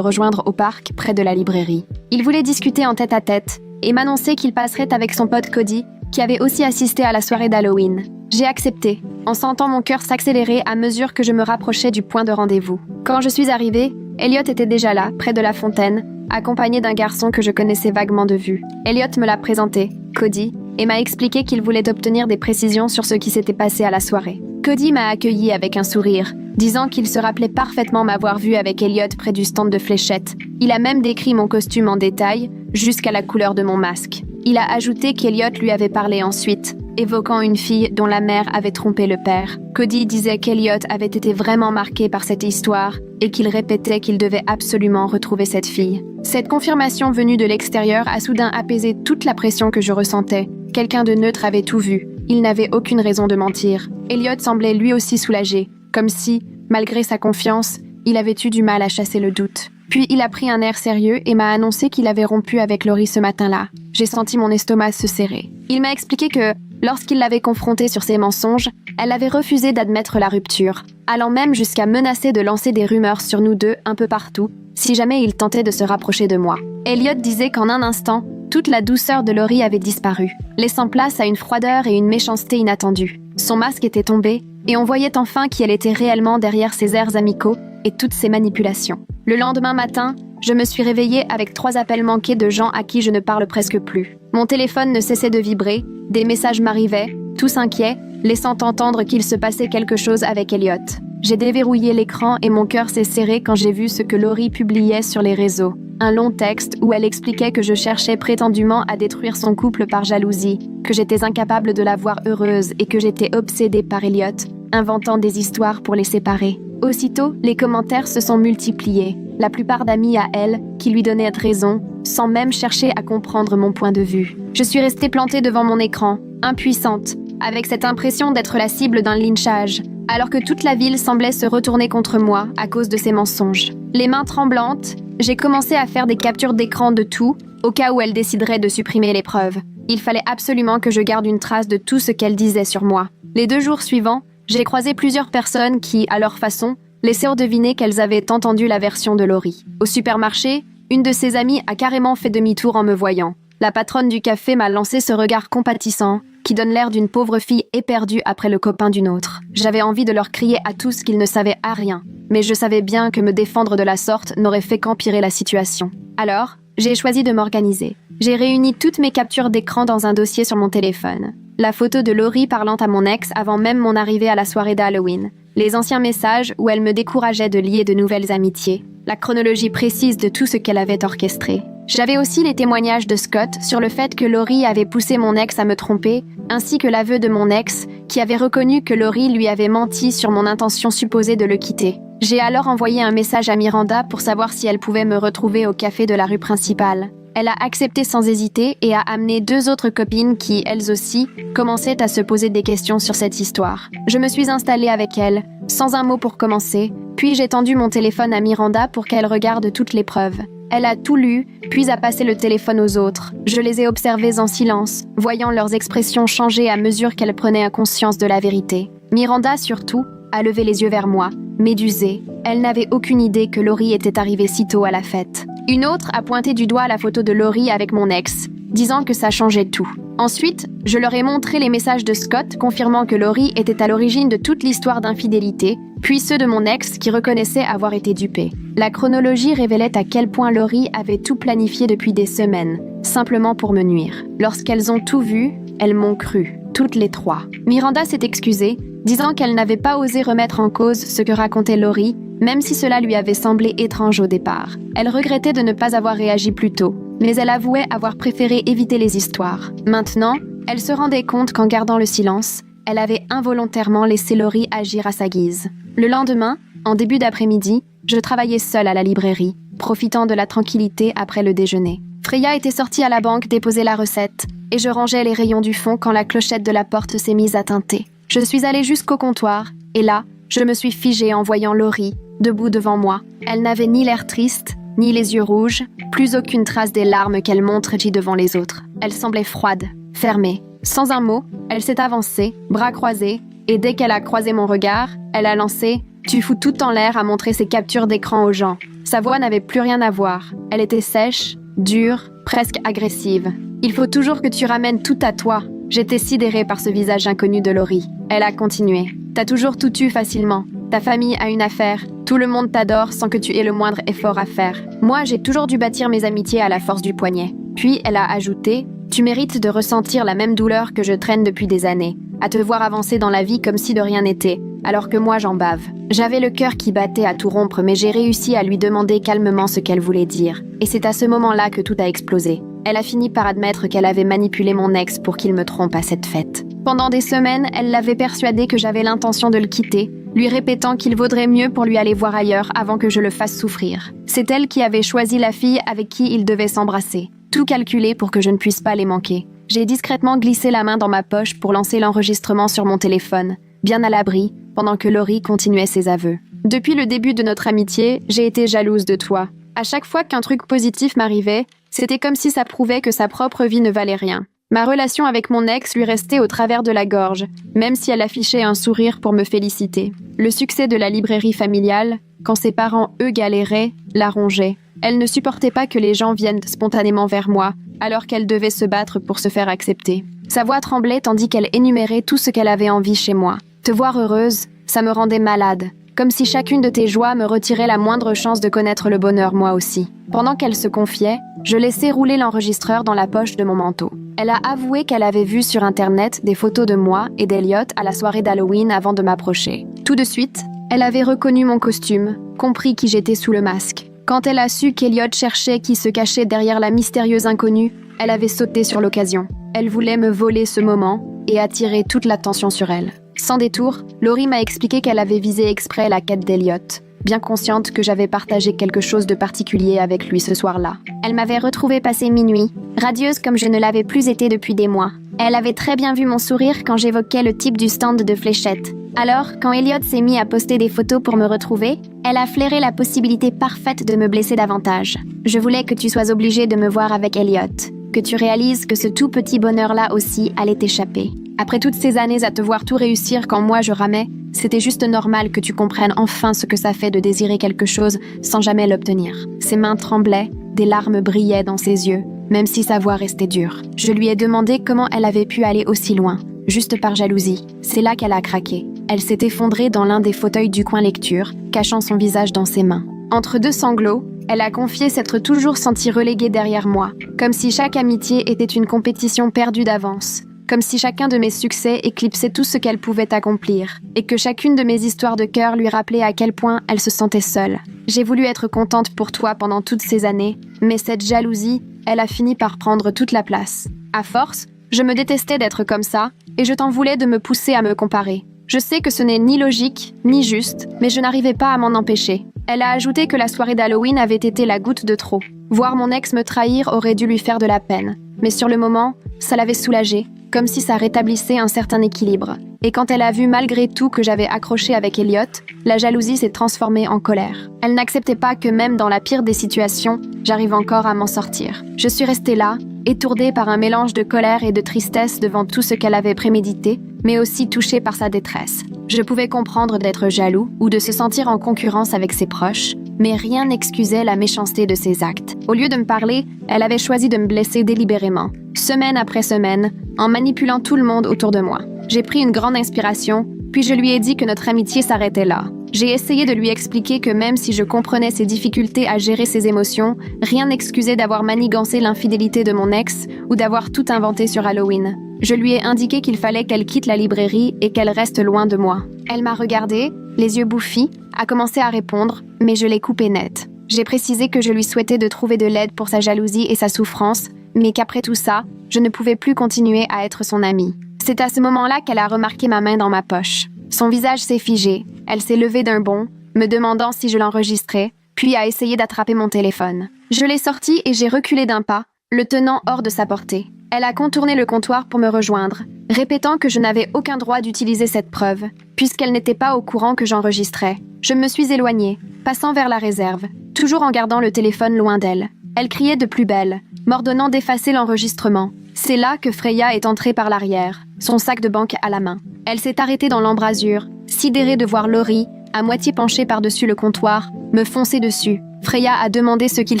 rejoindre au parc près de la librairie. Il voulait discuter en tête-à-tête et m'annoncer qu'il passerait avec son pote Cody, qui avait aussi assisté à la soirée d'Halloween. J'ai accepté, en sentant mon cœur s'accélérer à mesure que je me rapprochais du point de rendez-vous. Quand je suis arrivée, Elliot était déjà là, près de la fontaine, accompagné d'un garçon que je connaissais vaguement de vue. Elliot me l'a présenté, Cody, et m'a expliqué qu'il voulait obtenir des précisions sur ce qui s'était passé à la soirée. Cody m'a accueilli avec un sourire, disant qu'il se rappelait parfaitement m'avoir vue avec Elliot près du stand de fléchettes. Il a même décrit mon costume en détail, jusqu'à la couleur de mon masque. Il a ajouté qu'Elliot lui avait parlé ensuite, évoquant une fille dont la mère avait trompé le père. Cody disait qu'Elliot avait été vraiment marqué par cette histoire et qu'il répétait qu'il devait absolument retrouver cette fille. Cette confirmation venue de l'extérieur a soudain apaisé toute la pression que je ressentais. Quelqu'un de neutre avait tout vu. Il n'avait aucune raison de mentir. Elliot semblait lui aussi soulagé, comme si, malgré sa confiance, il avait eu du mal à chasser le doute. Puis il a pris un air sérieux et m'a annoncé qu'il avait rompu avec Laurie ce matin-là. J'ai senti mon estomac se serrer. Il m'a expliqué que, lorsqu'il l'avait confrontée sur ses mensonges, elle avait refusé d'admettre la rupture, allant même jusqu'à menacer de lancer des rumeurs sur nous deux un peu partout, si jamais il tentait de se rapprocher de moi. Elliot disait qu'en un instant, toute la douceur de Laurie avait disparu, laissant place à une froideur et une méchanceté inattendues. Son masque était tombé, et on voyait enfin qui elle était réellement derrière ses airs amicaux et toutes ses manipulations. Le lendemain matin, je me suis réveillée avec 3 appels manqués de gens à qui je ne parle presque plus. Mon téléphone ne cessait de vibrer, des messages m'arrivaient, tous inquiets, laissant entendre qu'il se passait quelque chose avec Elliot. J'ai déverrouillé l'écran et mon cœur s'est serré quand j'ai vu ce que Laurie publiait sur les réseaux. Un long texte où elle expliquait que je cherchais prétendument à détruire son couple par jalousie, que j'étais incapable de la voir heureuse et que j'étais obsédée par Elliot, inventant des histoires pour les séparer. Aussitôt, les commentaires se sont multipliés, la plupart d'amis à elle qui lui donnaient raison, sans même chercher à comprendre mon point de vue. Je suis restée plantée devant mon écran, impuissante, avec cette impression d'être la cible d'un lynchage, alors que toute la ville semblait se retourner contre moi à cause de ses mensonges. Les mains tremblantes, j'ai commencé à faire des captures d'écran de tout, au cas où elle déciderait de supprimer les preuves. Il fallait absolument que je garde une trace de tout ce qu'elle disait sur moi. Les 2 jours suivants, j'ai croisé plusieurs personnes qui, à leur façon, laissèrent deviner qu'elles avaient entendu la version de Laurie. Au supermarché, une de ses amies a carrément fait demi-tour en me voyant. La patronne du café m'a lancé ce regard compatissant, qui donne l'air d'une pauvre fille éperdue après le copain d'une autre. J'avais envie de leur crier à tous qu'ils ne savaient à rien, mais je savais bien que me défendre de la sorte n'aurait fait qu'empirer la situation. Alors, j'ai choisi de m'organiser. J'ai réuni toutes mes captures d'écran dans un dossier sur mon téléphone. La photo de Laurie parlant à mon ex avant même mon arrivée à la soirée d'Halloween. Les anciens messages où elle me décourageait de lier de nouvelles amitiés. La chronologie précise de tout ce qu'elle avait orchestré. J'avais aussi les témoignages de Scott sur le fait que Laurie avait poussé mon ex à me tromper, ainsi que l'aveu de mon ex, qui avait reconnu que Laurie lui avait menti sur mon intention supposée de le quitter. J'ai alors envoyé un message à Miranda pour savoir si elle pouvait me retrouver au café de la rue principale. Elle a accepté sans hésiter et a amené 2 autres copines qui, elles aussi, commençaient à se poser des questions sur cette histoire. Je me suis installée avec elle, sans un mot pour commencer, puis j'ai tendu mon téléphone à Miranda pour qu'elle regarde toutes les preuves. Elle a tout lu, puis a passé le téléphone aux autres. Je les ai observées en silence, voyant leurs expressions changer à mesure qu'elles prenaient conscience de la vérité. Miranda, surtout, a levé les yeux vers moi, médusée. Elle n'avait aucune idée que Laurie était arrivée si tôt à la fête. Une autre a pointé du doigt la photo de Laurie avec mon ex, disant que ça changeait tout. Ensuite, je leur ai montré les messages de Scott confirmant que Laurie était à l'origine de toute l'histoire d'infidélité, puis ceux de mon ex qui reconnaissait avoir été dupé. La chronologie révélait à quel point Laurie avait tout planifié depuis des semaines, simplement pour me nuire. Lorsqu'elles ont tout vu, elles m'ont cru, toutes les 3. Miranda s'est excusée, disant qu'elle n'avait pas osé remettre en cause ce que racontait Laurie, même si cela lui avait semblé étrange au départ. Elle regrettait de ne pas avoir réagi plus tôt, mais elle avouait avoir préféré éviter les histoires. Maintenant, elle se rendait compte qu'en gardant le silence, elle avait involontairement laissé Laurie agir à sa guise. Le lendemain, en début d'après-midi, je travaillais seule à la librairie, profitant de la tranquillité après le déjeuner. Freya était sortie à la banque déposer la recette, et je rangeais les rayons du fond quand la clochette de la porte s'est mise à tinter. Je suis allée jusqu'au comptoir, et là, je me suis figée en voyant Laurie, debout devant moi. Elle n'avait ni l'air triste, ni les yeux rouges, plus aucune trace des larmes qu'elle montre devant les autres. Elle semblait froide, fermée. Sans un mot, elle s'est avancée, bras croisés, et dès qu'elle a croisé mon regard, elle a lancé « Tu fous tout en l'air » à montrer ses captures d'écran aux gens. Sa voix n'avait plus rien à voir. Elle était sèche, dure, presque agressive. « Il faut toujours que tu ramènes tout à toi. » J'étais sidérée par ce visage inconnu de Laurie. Elle a continué. « T'as toujours tout eu facilement. Ta famille a une affaire. Tout le monde t'adore sans que tu aies le moindre effort à faire. Moi, j'ai toujours dû bâtir mes amitiés à la force du poignet. » Puis elle a ajouté « Tu mérites de ressentir la même douleur que je traîne depuis des années, à te voir avancer dans la vie comme si de rien n'était, alors que moi j'en bave. » J'avais le cœur qui battait à tout rompre, mais j'ai réussi à lui demander calmement ce qu'elle voulait dire. Et c'est à ce moment-là que tout a explosé. Elle a fini par admettre qu'elle avait manipulé mon ex pour qu'il me trompe à cette fête. Pendant des semaines, elle l'avait persuadé que j'avais l'intention de le quitter, lui répétant qu'il vaudrait mieux pour lui aller voir ailleurs avant que je le fasse souffrir. C'est elle qui avait choisi la fille avec qui il devait s'embrasser. Tout calculé pour que je ne puisse pas les manquer. J'ai discrètement glissé la main dans ma poche pour lancer l'enregistrement sur mon téléphone, bien à l'abri, pendant que Laurie continuait ses aveux. Depuis le début de notre amitié, j'ai été jalouse de toi. À chaque fois qu'un truc positif m'arrivait, c'était comme si ça prouvait que sa propre vie ne valait rien. Ma relation avec mon ex lui restait au travers de la gorge, même si elle affichait un sourire pour me féliciter. Le succès de la librairie familiale, quand ses parents, eux, galéraient, la rongeait. Elle ne supportait pas que les gens viennent spontanément vers moi, alors qu'elle devait se battre pour se faire accepter. Sa voix tremblait tandis qu'elle énumérait tout ce qu'elle avait envie chez moi. Te voir heureuse, ça me rendait malade, comme si chacune de tes joies me retirait la moindre chance de connaître le bonheur moi aussi. Pendant qu'elle se confiait, je laissais rouler l'enregistreur dans la poche de mon manteau. Elle a avoué qu'elle avait vu sur Internet des photos de moi et d'Elliot à la soirée d'Halloween avant de m'approcher. Tout de suite, elle avait reconnu mon costume, compris qui j'étais sous le masque. Quand elle a su qu'Elliot cherchait qui se cachait derrière la mystérieuse inconnue, elle avait sauté sur l'occasion. Elle voulait me voler ce moment et attirer toute l'attention sur elle. Sans détour, Laurie m'a expliqué qu'elle avait visé exprès la quête d'Elliot, bien consciente que j'avais partagé quelque chose de particulier avec lui ce soir-là. Elle m'avait retrouvée passé minuit, radieuse comme je ne l'avais plus été depuis des mois. Elle avait très bien vu mon sourire quand j'évoquais le type du stand de fléchettes. Alors, quand Elliot s'est mis à poster des photos pour me retrouver, elle a flairé la possibilité parfaite de me blesser davantage. Je voulais que tu sois obligée de me voir avec Elliot, que tu réalises que ce tout petit bonheur-là aussi allait t'échapper. Après toutes ces années à te voir tout réussir quand moi je ramais, c'était juste normal que tu comprennes enfin ce que ça fait de désirer quelque chose sans jamais l'obtenir. Ses mains tremblaient, des larmes brillaient dans ses yeux, même si sa voix restait dure. Je lui ai demandé comment elle avait pu aller aussi loin, juste par jalousie. C'est là qu'elle a craqué. Elle s'est effondrée dans l'un des fauteuils du coin lecture, cachant son visage dans ses mains. Entre 2 sanglots, elle a confié s'être toujours sentie reléguée derrière moi, comme si chaque amitié était une compétition perdue d'avance, comme si chacun de mes succès éclipsait tout ce qu'elle pouvait accomplir, et que chacune de mes histoires de cœur lui rappelait à quel point elle se sentait seule. J'ai voulu être contente pour toi pendant toutes ces années, mais cette jalousie, elle a fini par prendre toute la place. À force, je me détestais d'être comme ça, et je t'en voulais de me pousser à me comparer. Je sais que ce n'est ni logique, ni juste, mais je n'arrivais pas à m'en empêcher. Elle a ajouté que la soirée d'Halloween avait été la goutte de trop. Voir mon ex me trahir aurait dû lui faire de la peine. Mais sur le moment, ça l'avait soulagée, comme si ça rétablissait un certain équilibre. Et quand elle a vu malgré tout que j'avais accroché avec Elliot, la jalousie s'est transformée en colère. Elle n'acceptait pas que même dans la pire des situations, j'arrive encore à m'en sortir. Je suis restée là, étourdée par un mélange de colère et de tristesse devant tout ce qu'elle avait prémédité, mais aussi touchée par sa détresse. Je pouvais comprendre d'être jaloux ou de se sentir en concurrence avec ses proches, mais rien n'excusait la méchanceté de ses actes. Au lieu de me parler, elle avait choisi de me blesser délibérément, semaine après semaine, en manipulant tout le monde autour de moi. J'ai pris une grande inspiration, puis je lui ai dit que notre amitié s'arrêtait là. J'ai essayé de lui expliquer que même si je comprenais ses difficultés à gérer ses émotions, rien n'excusait d'avoir manigancé l'infidélité de mon ex ou d'avoir tout inventé sur Halloween. Je lui ai indiqué qu'il fallait qu'elle quitte la librairie et qu'elle reste loin de moi. Elle m'a regardée, les yeux bouffis, a commencé à répondre, mais je l'ai coupée net. J'ai précisé que je lui souhaitais de trouver de l'aide pour sa jalousie et sa souffrance, mais qu'après tout ça, je ne pouvais plus continuer à être son amie. C'est à ce moment-là qu'elle a remarqué ma main dans ma poche. Son visage s'est figé, elle s'est levée d'un bond, me demandant si je l'enregistrais, puis a essayé d'attraper mon téléphone. Je l'ai sorti et j'ai reculé d'un pas, le tenant hors de sa portée. Elle a contourné le comptoir pour me rejoindre, répétant que je n'avais aucun droit d'utiliser cette preuve, puisqu'elle n'était pas au courant que j'enregistrais. Je me suis éloignée, passant vers la réserve, toujours en gardant le téléphone loin d'elle. Elle criait de plus belle, m'ordonnant d'effacer l'enregistrement. C'est là que Freya est entrée par l'arrière, son sac de banque à la main. Elle s'est arrêtée dans l'embrasure, sidérée de voir Laurie, à moitié penchée par-dessus le comptoir, me foncer dessus. Freya a demandé ce qu'il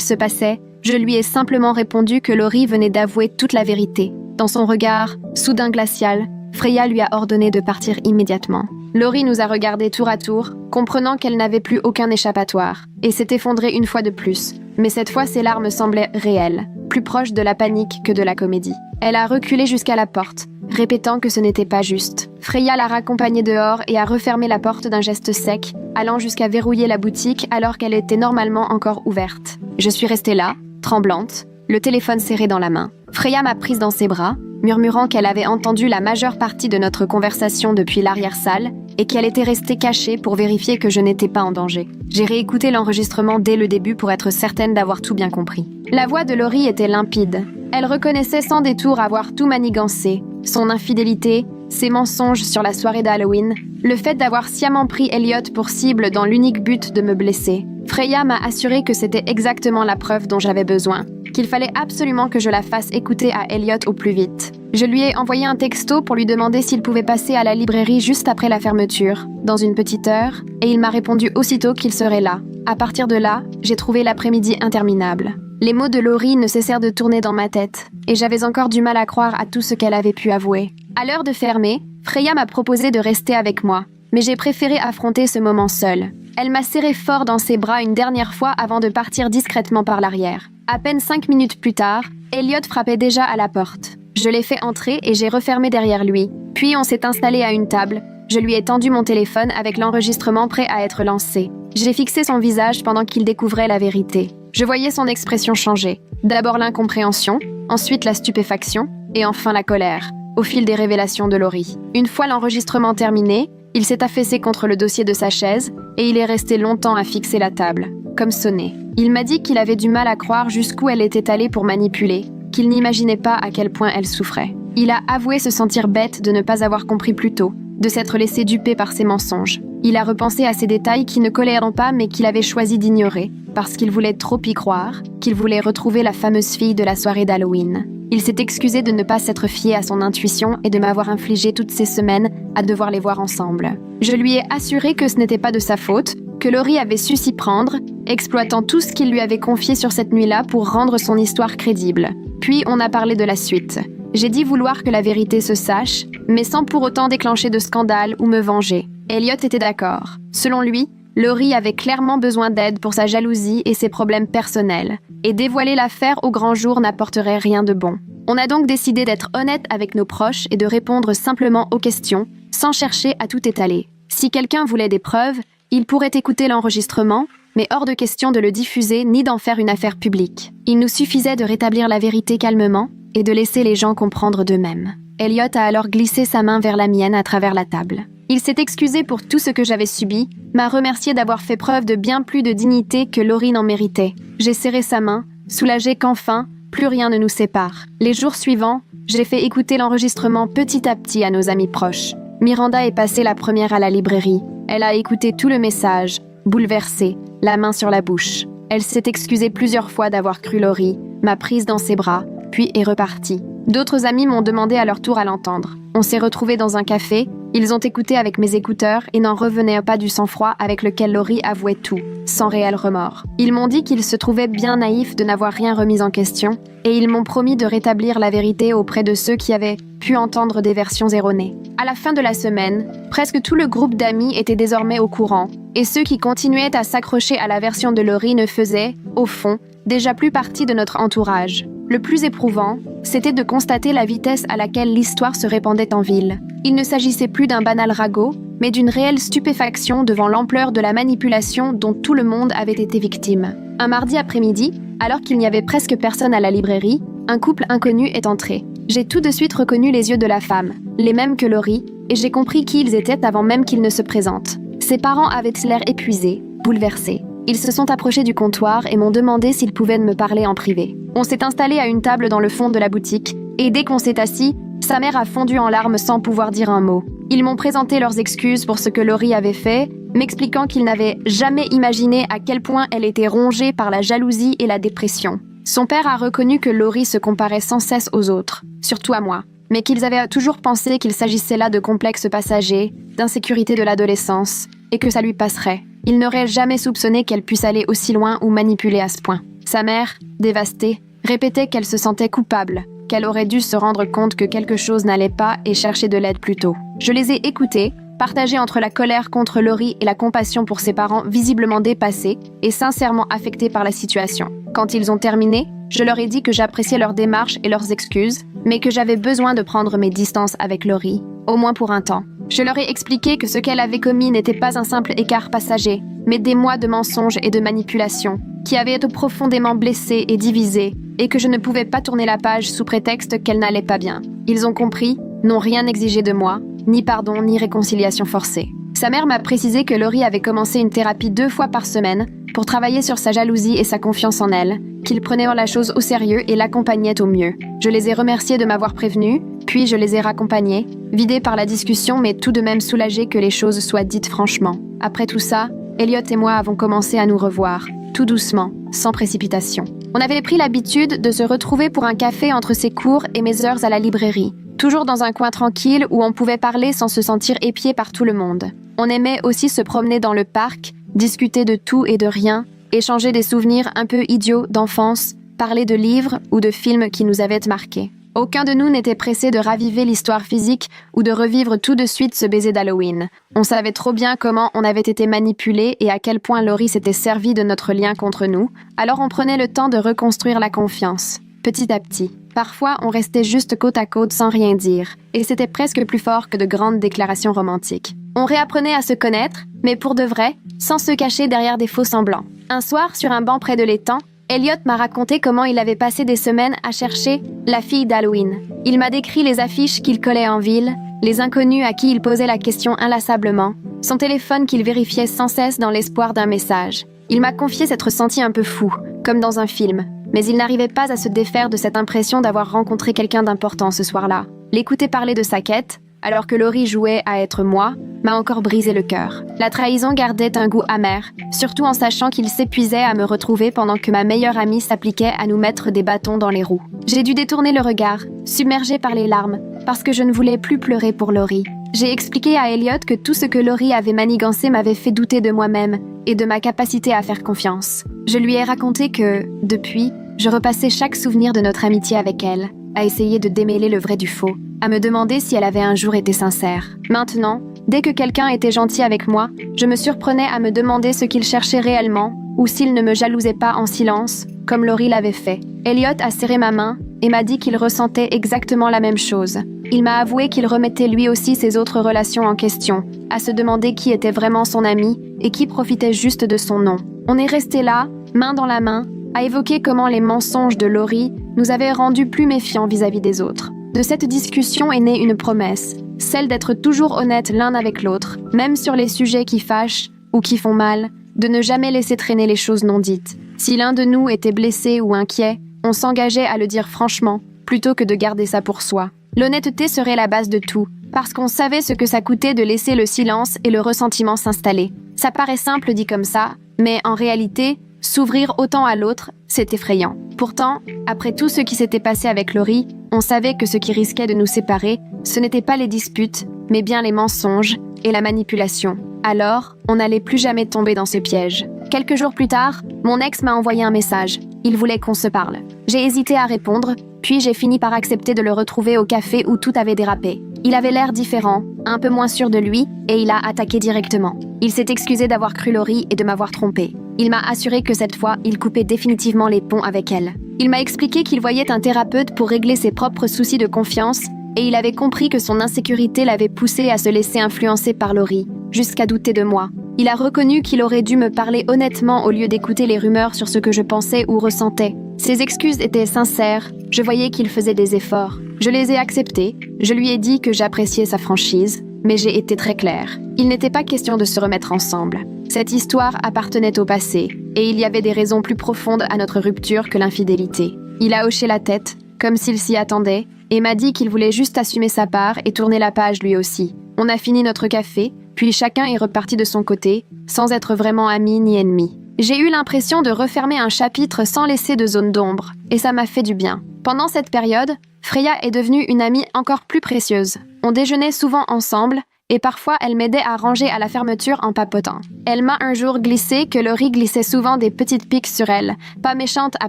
se passait. Je lui ai simplement répondu que Laurie venait d'avouer toute la vérité. Dans son regard, soudain glacial, Freya lui a ordonné de partir immédiatement. Laurie nous a regardés tour à tour, comprenant qu'elle n'avait plus aucun échappatoire, et s'est effondrée une fois de plus. Mais cette fois, ses larmes semblaient réelles, plus proches de la panique que de la comédie. Elle a reculé jusqu'à la porte, répétant que ce n'était pas juste. Freya l'a raccompagnée dehors et a refermé la porte d'un geste sec, allant jusqu'à verrouiller la boutique alors qu'elle était normalement encore ouverte. Je suis restée là, tremblante, le téléphone serré dans la main. Freya m'a prise dans ses bras, murmurant qu'elle avait entendu la majeure partie de notre conversation depuis l'arrière-salle et qu'elle était restée cachée pour vérifier que je n'étais pas en danger. J'ai réécouté l'enregistrement dès le début pour être certaine d'avoir tout bien compris. La voix de Laurie était limpide. Elle reconnaissait sans détour avoir tout manigancé, son infidélité, ses mensonges sur la soirée d'Halloween, le fait d'avoir sciemment pris Elliot pour cible dans l'unique but de me blesser. Freya m'a assuré que c'était exactement la preuve dont j'avais besoin, qu'il fallait absolument que je la fasse écouter à Elliot au plus vite. Je lui ai envoyé un texto pour lui demander s'il pouvait passer à la librairie juste après la fermeture, dans une petite heure, et il m'a répondu aussitôt qu'il serait là. À partir de là, j'ai trouvé l'après-midi interminable. Les mots de Laurie ne cessèrent de tourner dans ma tête, et j'avais encore du mal à croire à tout ce qu'elle avait pu avouer. À l'heure de fermer, Freya m'a proposé de rester avec moi, mais j'ai préféré affronter ce moment seule. Elle m'a serré fort dans ses bras une dernière fois avant de partir discrètement par l'arrière. À peine 5 minutes plus tard, Elliot frappait déjà à la porte. Je l'ai fait entrer et j'ai refermé derrière lui. Puis on s'est installé à une table. Je lui ai tendu mon téléphone avec l'enregistrement prêt à être lancé. J'ai fixé son visage pendant qu'il découvrait la vérité. Je voyais son expression changer. D'abord l'incompréhension, ensuite la stupéfaction, et enfin la colère, au fil des révélations de Laurie. Une fois l'enregistrement terminé, il s'est affaissé contre le dossier de sa chaise et il est resté longtemps à fixer la table, comme sonné. Il m'a dit qu'il avait du mal à croire jusqu'où elle était allée pour manipuler, qu'il n'imaginait pas à quel point elle souffrait. Il a avoué se sentir bête de ne pas avoir compris plus tôt, de s'être laissé duper par ses mensonges. Il a repensé à ces détails qui ne colleront pas mais qu'il avait choisi d'ignorer, parce qu'il voulait trop y croire, qu'il voulait retrouver la fameuse fille de la soirée d'Halloween. Il s'est excusé de ne pas s'être fié à son intuition et de m'avoir infligé toutes ces semaines à devoir les voir ensemble. Je lui ai assuré que ce n'était pas de sa faute, que Laurie avait su s'y prendre, exploitant tout ce qu'il lui avait confié sur cette nuit-là pour rendre son histoire crédible. Puis on a parlé de la suite. J'ai dit vouloir que la vérité se sache, mais sans pour autant déclencher de scandale ou me venger. Elliot était d'accord. Selon lui, Laurie avait clairement besoin d'aide pour sa jalousie et ses problèmes personnels, et dévoiler l'affaire au grand jour n'apporterait rien de bon. On a donc décidé d'être honnête avec nos proches et de répondre simplement aux questions, sans chercher à tout étaler. Si quelqu'un voulait des preuves, il pourrait écouter l'enregistrement, mais hors de question de le diffuser ni d'en faire une affaire publique. Il nous suffisait de rétablir la vérité calmement et de laisser les gens comprendre d'eux-mêmes. Elliot a alors glissé sa main vers la mienne à travers la table. Il s'est excusé pour tout ce que j'avais subi, m'a remercié d'avoir fait preuve de bien plus de dignité que Laurie n'en méritait. J'ai serré sa main, soulagée qu'enfin, plus rien ne nous sépare. Les jours suivants, j'ai fait écouter l'enregistrement petit à petit à nos amis proches. Miranda est passée la première à la librairie. Elle a écouté tout le message, bouleversée, la main sur la bouche. Elle s'est excusée plusieurs fois d'avoir cru Laurie, m'a prise dans ses bras, puis est repartie. D'autres amis m'ont demandé à leur tour à l'entendre. On s'est retrouvés dans un café, ils ont écouté avec mes écouteurs et n'en revenaient pas du sang-froid avec lequel Laurie avouait tout, sans réel remords. Ils m'ont dit qu'ils se trouvaient bien naïfs de n'avoir rien remis en question, et ils m'ont promis de rétablir la vérité auprès de ceux qui avaient pu entendre des versions erronées. À la fin de la semaine, presque tout le groupe d'amis était désormais au courant, et ceux qui continuaient à s'accrocher à la version de Laurie ne faisaient, au fond, déjà plus partie de notre entourage. Le plus éprouvant, c'était de constater la vitesse à laquelle l'histoire se répandait en ville. Il ne s'agissait plus d'un banal ragot, mais d'une réelle stupéfaction devant l'ampleur de la manipulation dont tout le monde avait été victime. Un mardi après-midi, alors qu'il n'y avait presque personne à la librairie, un couple inconnu est entré. J'ai tout de suite reconnu les yeux de la femme, les mêmes que Laurie, et j'ai compris qui ils étaient avant même qu'ils ne se présentent. Ses parents avaient l'air épuisés, bouleversés. Ils se sont approchés du comptoir et m'ont demandé s'ils pouvaient me parler en privé. On s'est installé à une table dans le fond de la boutique, et dès qu'on s'est assis, sa mère a fondu en larmes sans pouvoir dire un mot. Ils m'ont présenté leurs excuses pour ce que Laurie avait fait, m'expliquant qu'ils n'avaient jamais imaginé à quel point elle était rongée par la jalousie et la dépression. Son père a reconnu que Laurie se comparait sans cesse aux autres, surtout à moi, mais qu'ils avaient toujours pensé qu'il s'agissait là de complexes passagers, d'insécurité de l'adolescence, et que ça lui passerait. Il n'aurait jamais soupçonné qu'elle puisse aller aussi loin ou manipuler à ce point. Sa mère, dévastée, répétait qu'elle se sentait coupable, qu'elle aurait dû se rendre compte que quelque chose n'allait pas et chercher de l'aide plus tôt. Je les ai écoutés, partagés entre la colère contre Laurie et la compassion pour ses parents visiblement dépassés et sincèrement affectés par la situation. Quand ils ont terminé, je leur ai dit que j'appréciais leur démarche et leurs excuses, mais que j'avais besoin de prendre mes distances avec Laurie, au moins pour un temps. Je leur ai expliqué que ce qu'elle avait commis n'était pas un simple écart passager, mais des mois de mensonges et de manipulations, qui avaient profondément blessé et divisé, et que je ne pouvais pas tourner la page sous prétexte qu'elle n'allait pas bien. Ils ont compris, n'ont rien exigé de moi, ni pardon, ni réconciliation forcée. Sa mère m'a précisé que Laurie avait commencé une thérapie 2 fois par semaine pour travailler sur sa jalousie et sa confiance en elle, qu'il prenait la chose au sérieux et l'accompagnait au mieux. Je les ai remerciés de m'avoir prévenue, puis je les ai raccompagnés, vidés par la discussion mais tout de même soulagés que les choses soient dites franchement. Après tout ça, Elliot et moi avons commencé à nous revoir, tout doucement, sans précipitation. On avait pris l'habitude de se retrouver pour un café entre ses cours et mes heures à la librairie, toujours dans un coin tranquille où on pouvait parler sans se sentir épié par tout le monde. On aimait aussi se promener dans le parc, discuter de tout et de rien, échanger des souvenirs un peu idiots d'enfance, parler de livres ou de films qui nous avaient marqués. Aucun de nous n'était pressé de raviver l'histoire physique ou de revivre tout de suite ce baiser d'Halloween. On savait trop bien comment on avait été manipulés et à quel point Laurie s'était servie de notre lien contre nous, alors on prenait le temps de reconstruire la confiance, petit à petit. Parfois, on restait juste côte à côte sans rien dire, et c'était presque plus fort que de grandes déclarations romantiques. On réapprenait à se connaître, mais pour de vrai, sans se cacher derrière des faux semblants. Un soir, sur un banc près de l'étang, Elliot m'a raconté comment il avait passé des semaines à chercher la fille d'Halloween. Il m'a décrit les affiches qu'il collait en ville, les inconnus à qui il posait la question inlassablement, son téléphone qu'il vérifiait sans cesse dans l'espoir d'un message. Il m'a confié s'être senti un peu fou, comme dans un film, mais il n'arrivait pas à se défaire de cette impression d'avoir rencontré quelqu'un d'important ce soir-là. L'écouter parler de sa quête, alors que Laurie jouait à être moi, m'a encore brisé le cœur. La trahison gardait un goût amer, surtout en sachant qu'il s'épuisait à me retrouver pendant que ma meilleure amie s'appliquait à nous mettre des bâtons dans les roues. J'ai dû détourner le regard, submergée par les larmes, parce que je ne voulais plus pleurer pour Laurie. J'ai expliqué à Elliot que tout ce que Laurie avait manigancé m'avait fait douter de moi-même et de ma capacité à faire confiance. Je lui ai raconté que, depuis, je repassais chaque souvenir de notre amitié avec elle, à essayer de démêler le vrai du faux, à me demander si elle avait un jour été sincère. Maintenant, dès que quelqu'un était gentil avec moi, je me surprenais à me demander ce qu'il cherchait réellement, ou s'il ne me jalousait pas en silence, comme Laurie l'avait fait. Elliot a serré ma main et m'a dit qu'il ressentait exactement la même chose. Il m'a avoué qu'il remettait lui aussi ses autres relations en question, à se demander qui était vraiment son ami et qui profitait juste de son nom. On est resté là, main dans la main, à évoquer comment les mensonges de Laurie nous avaient rendus plus méfiants vis-à-vis des autres. De cette discussion est née une promesse, celle d'être toujours honnête l'un avec l'autre, même sur les sujets qui fâchent ou qui font mal, de ne jamais laisser traîner les choses non dites. Si l'un de nous était blessé ou inquiet, on s'engageait à le dire franchement, plutôt que de garder ça pour soi. L'honnêteté serait la base de tout, parce qu'on savait ce que ça coûtait de laisser le silence et le ressentiment s'installer. Ça paraît simple dit comme ça, mais en réalité, s'ouvrir autant à l'autre, c'est effrayant. Pourtant, après tout ce qui s'était passé avec Laurie, on savait que ce qui risquait de nous séparer, ce n'était pas les disputes, mais bien les mensonges et la manipulation. Alors, on n'allait plus jamais tomber dans ce piège. Quelques jours plus tard, mon ex m'a envoyé un message. Il voulait qu'on se parle. J'ai hésité à répondre, puis j'ai fini par accepter de le retrouver au café où tout avait dérapé. Il avait l'air différent, un peu moins sûr de lui, et il a attaqué directement. Il s'est excusé d'avoir cru Laurie et de m'avoir trompé. Il m'a assuré que cette fois, il coupait définitivement les ponts avec elle. Il m'a expliqué qu'il voyait un thérapeute pour régler ses propres soucis de confiance, et il avait compris que son insécurité l'avait poussé à se laisser influencer par Laurie, jusqu'à douter de moi. Il a reconnu qu'il aurait dû me parler honnêtement au lieu d'écouter les rumeurs sur ce que je pensais ou ressentais. Ses excuses étaient sincères, je voyais qu'il faisait des efforts. Je les ai acceptées, je lui ai dit que j'appréciais sa franchise, mais j'ai été très claire. Il n'était pas question de se remettre ensemble. Cette histoire appartenait au passé, et il y avait des raisons plus profondes à notre rupture que l'infidélité. Il a hoché la tête, comme s'il s'y attendait, et m'a dit qu'il voulait juste assumer sa part et tourner la page lui aussi. On a fini notre café, puis chacun est reparti de son côté, sans être vraiment amis ni ennemis. J'ai eu l'impression de refermer un chapitre sans laisser de zone d'ombre, et ça m'a fait du bien. Pendant cette période, Freya est devenue une amie encore plus précieuse. On déjeunait souvent ensemble, et parfois elle m'aidait à ranger à la fermeture en papotant. Elle m'a un jour glissé que Laurie glissait souvent des petites piques sur elle, pas méchante à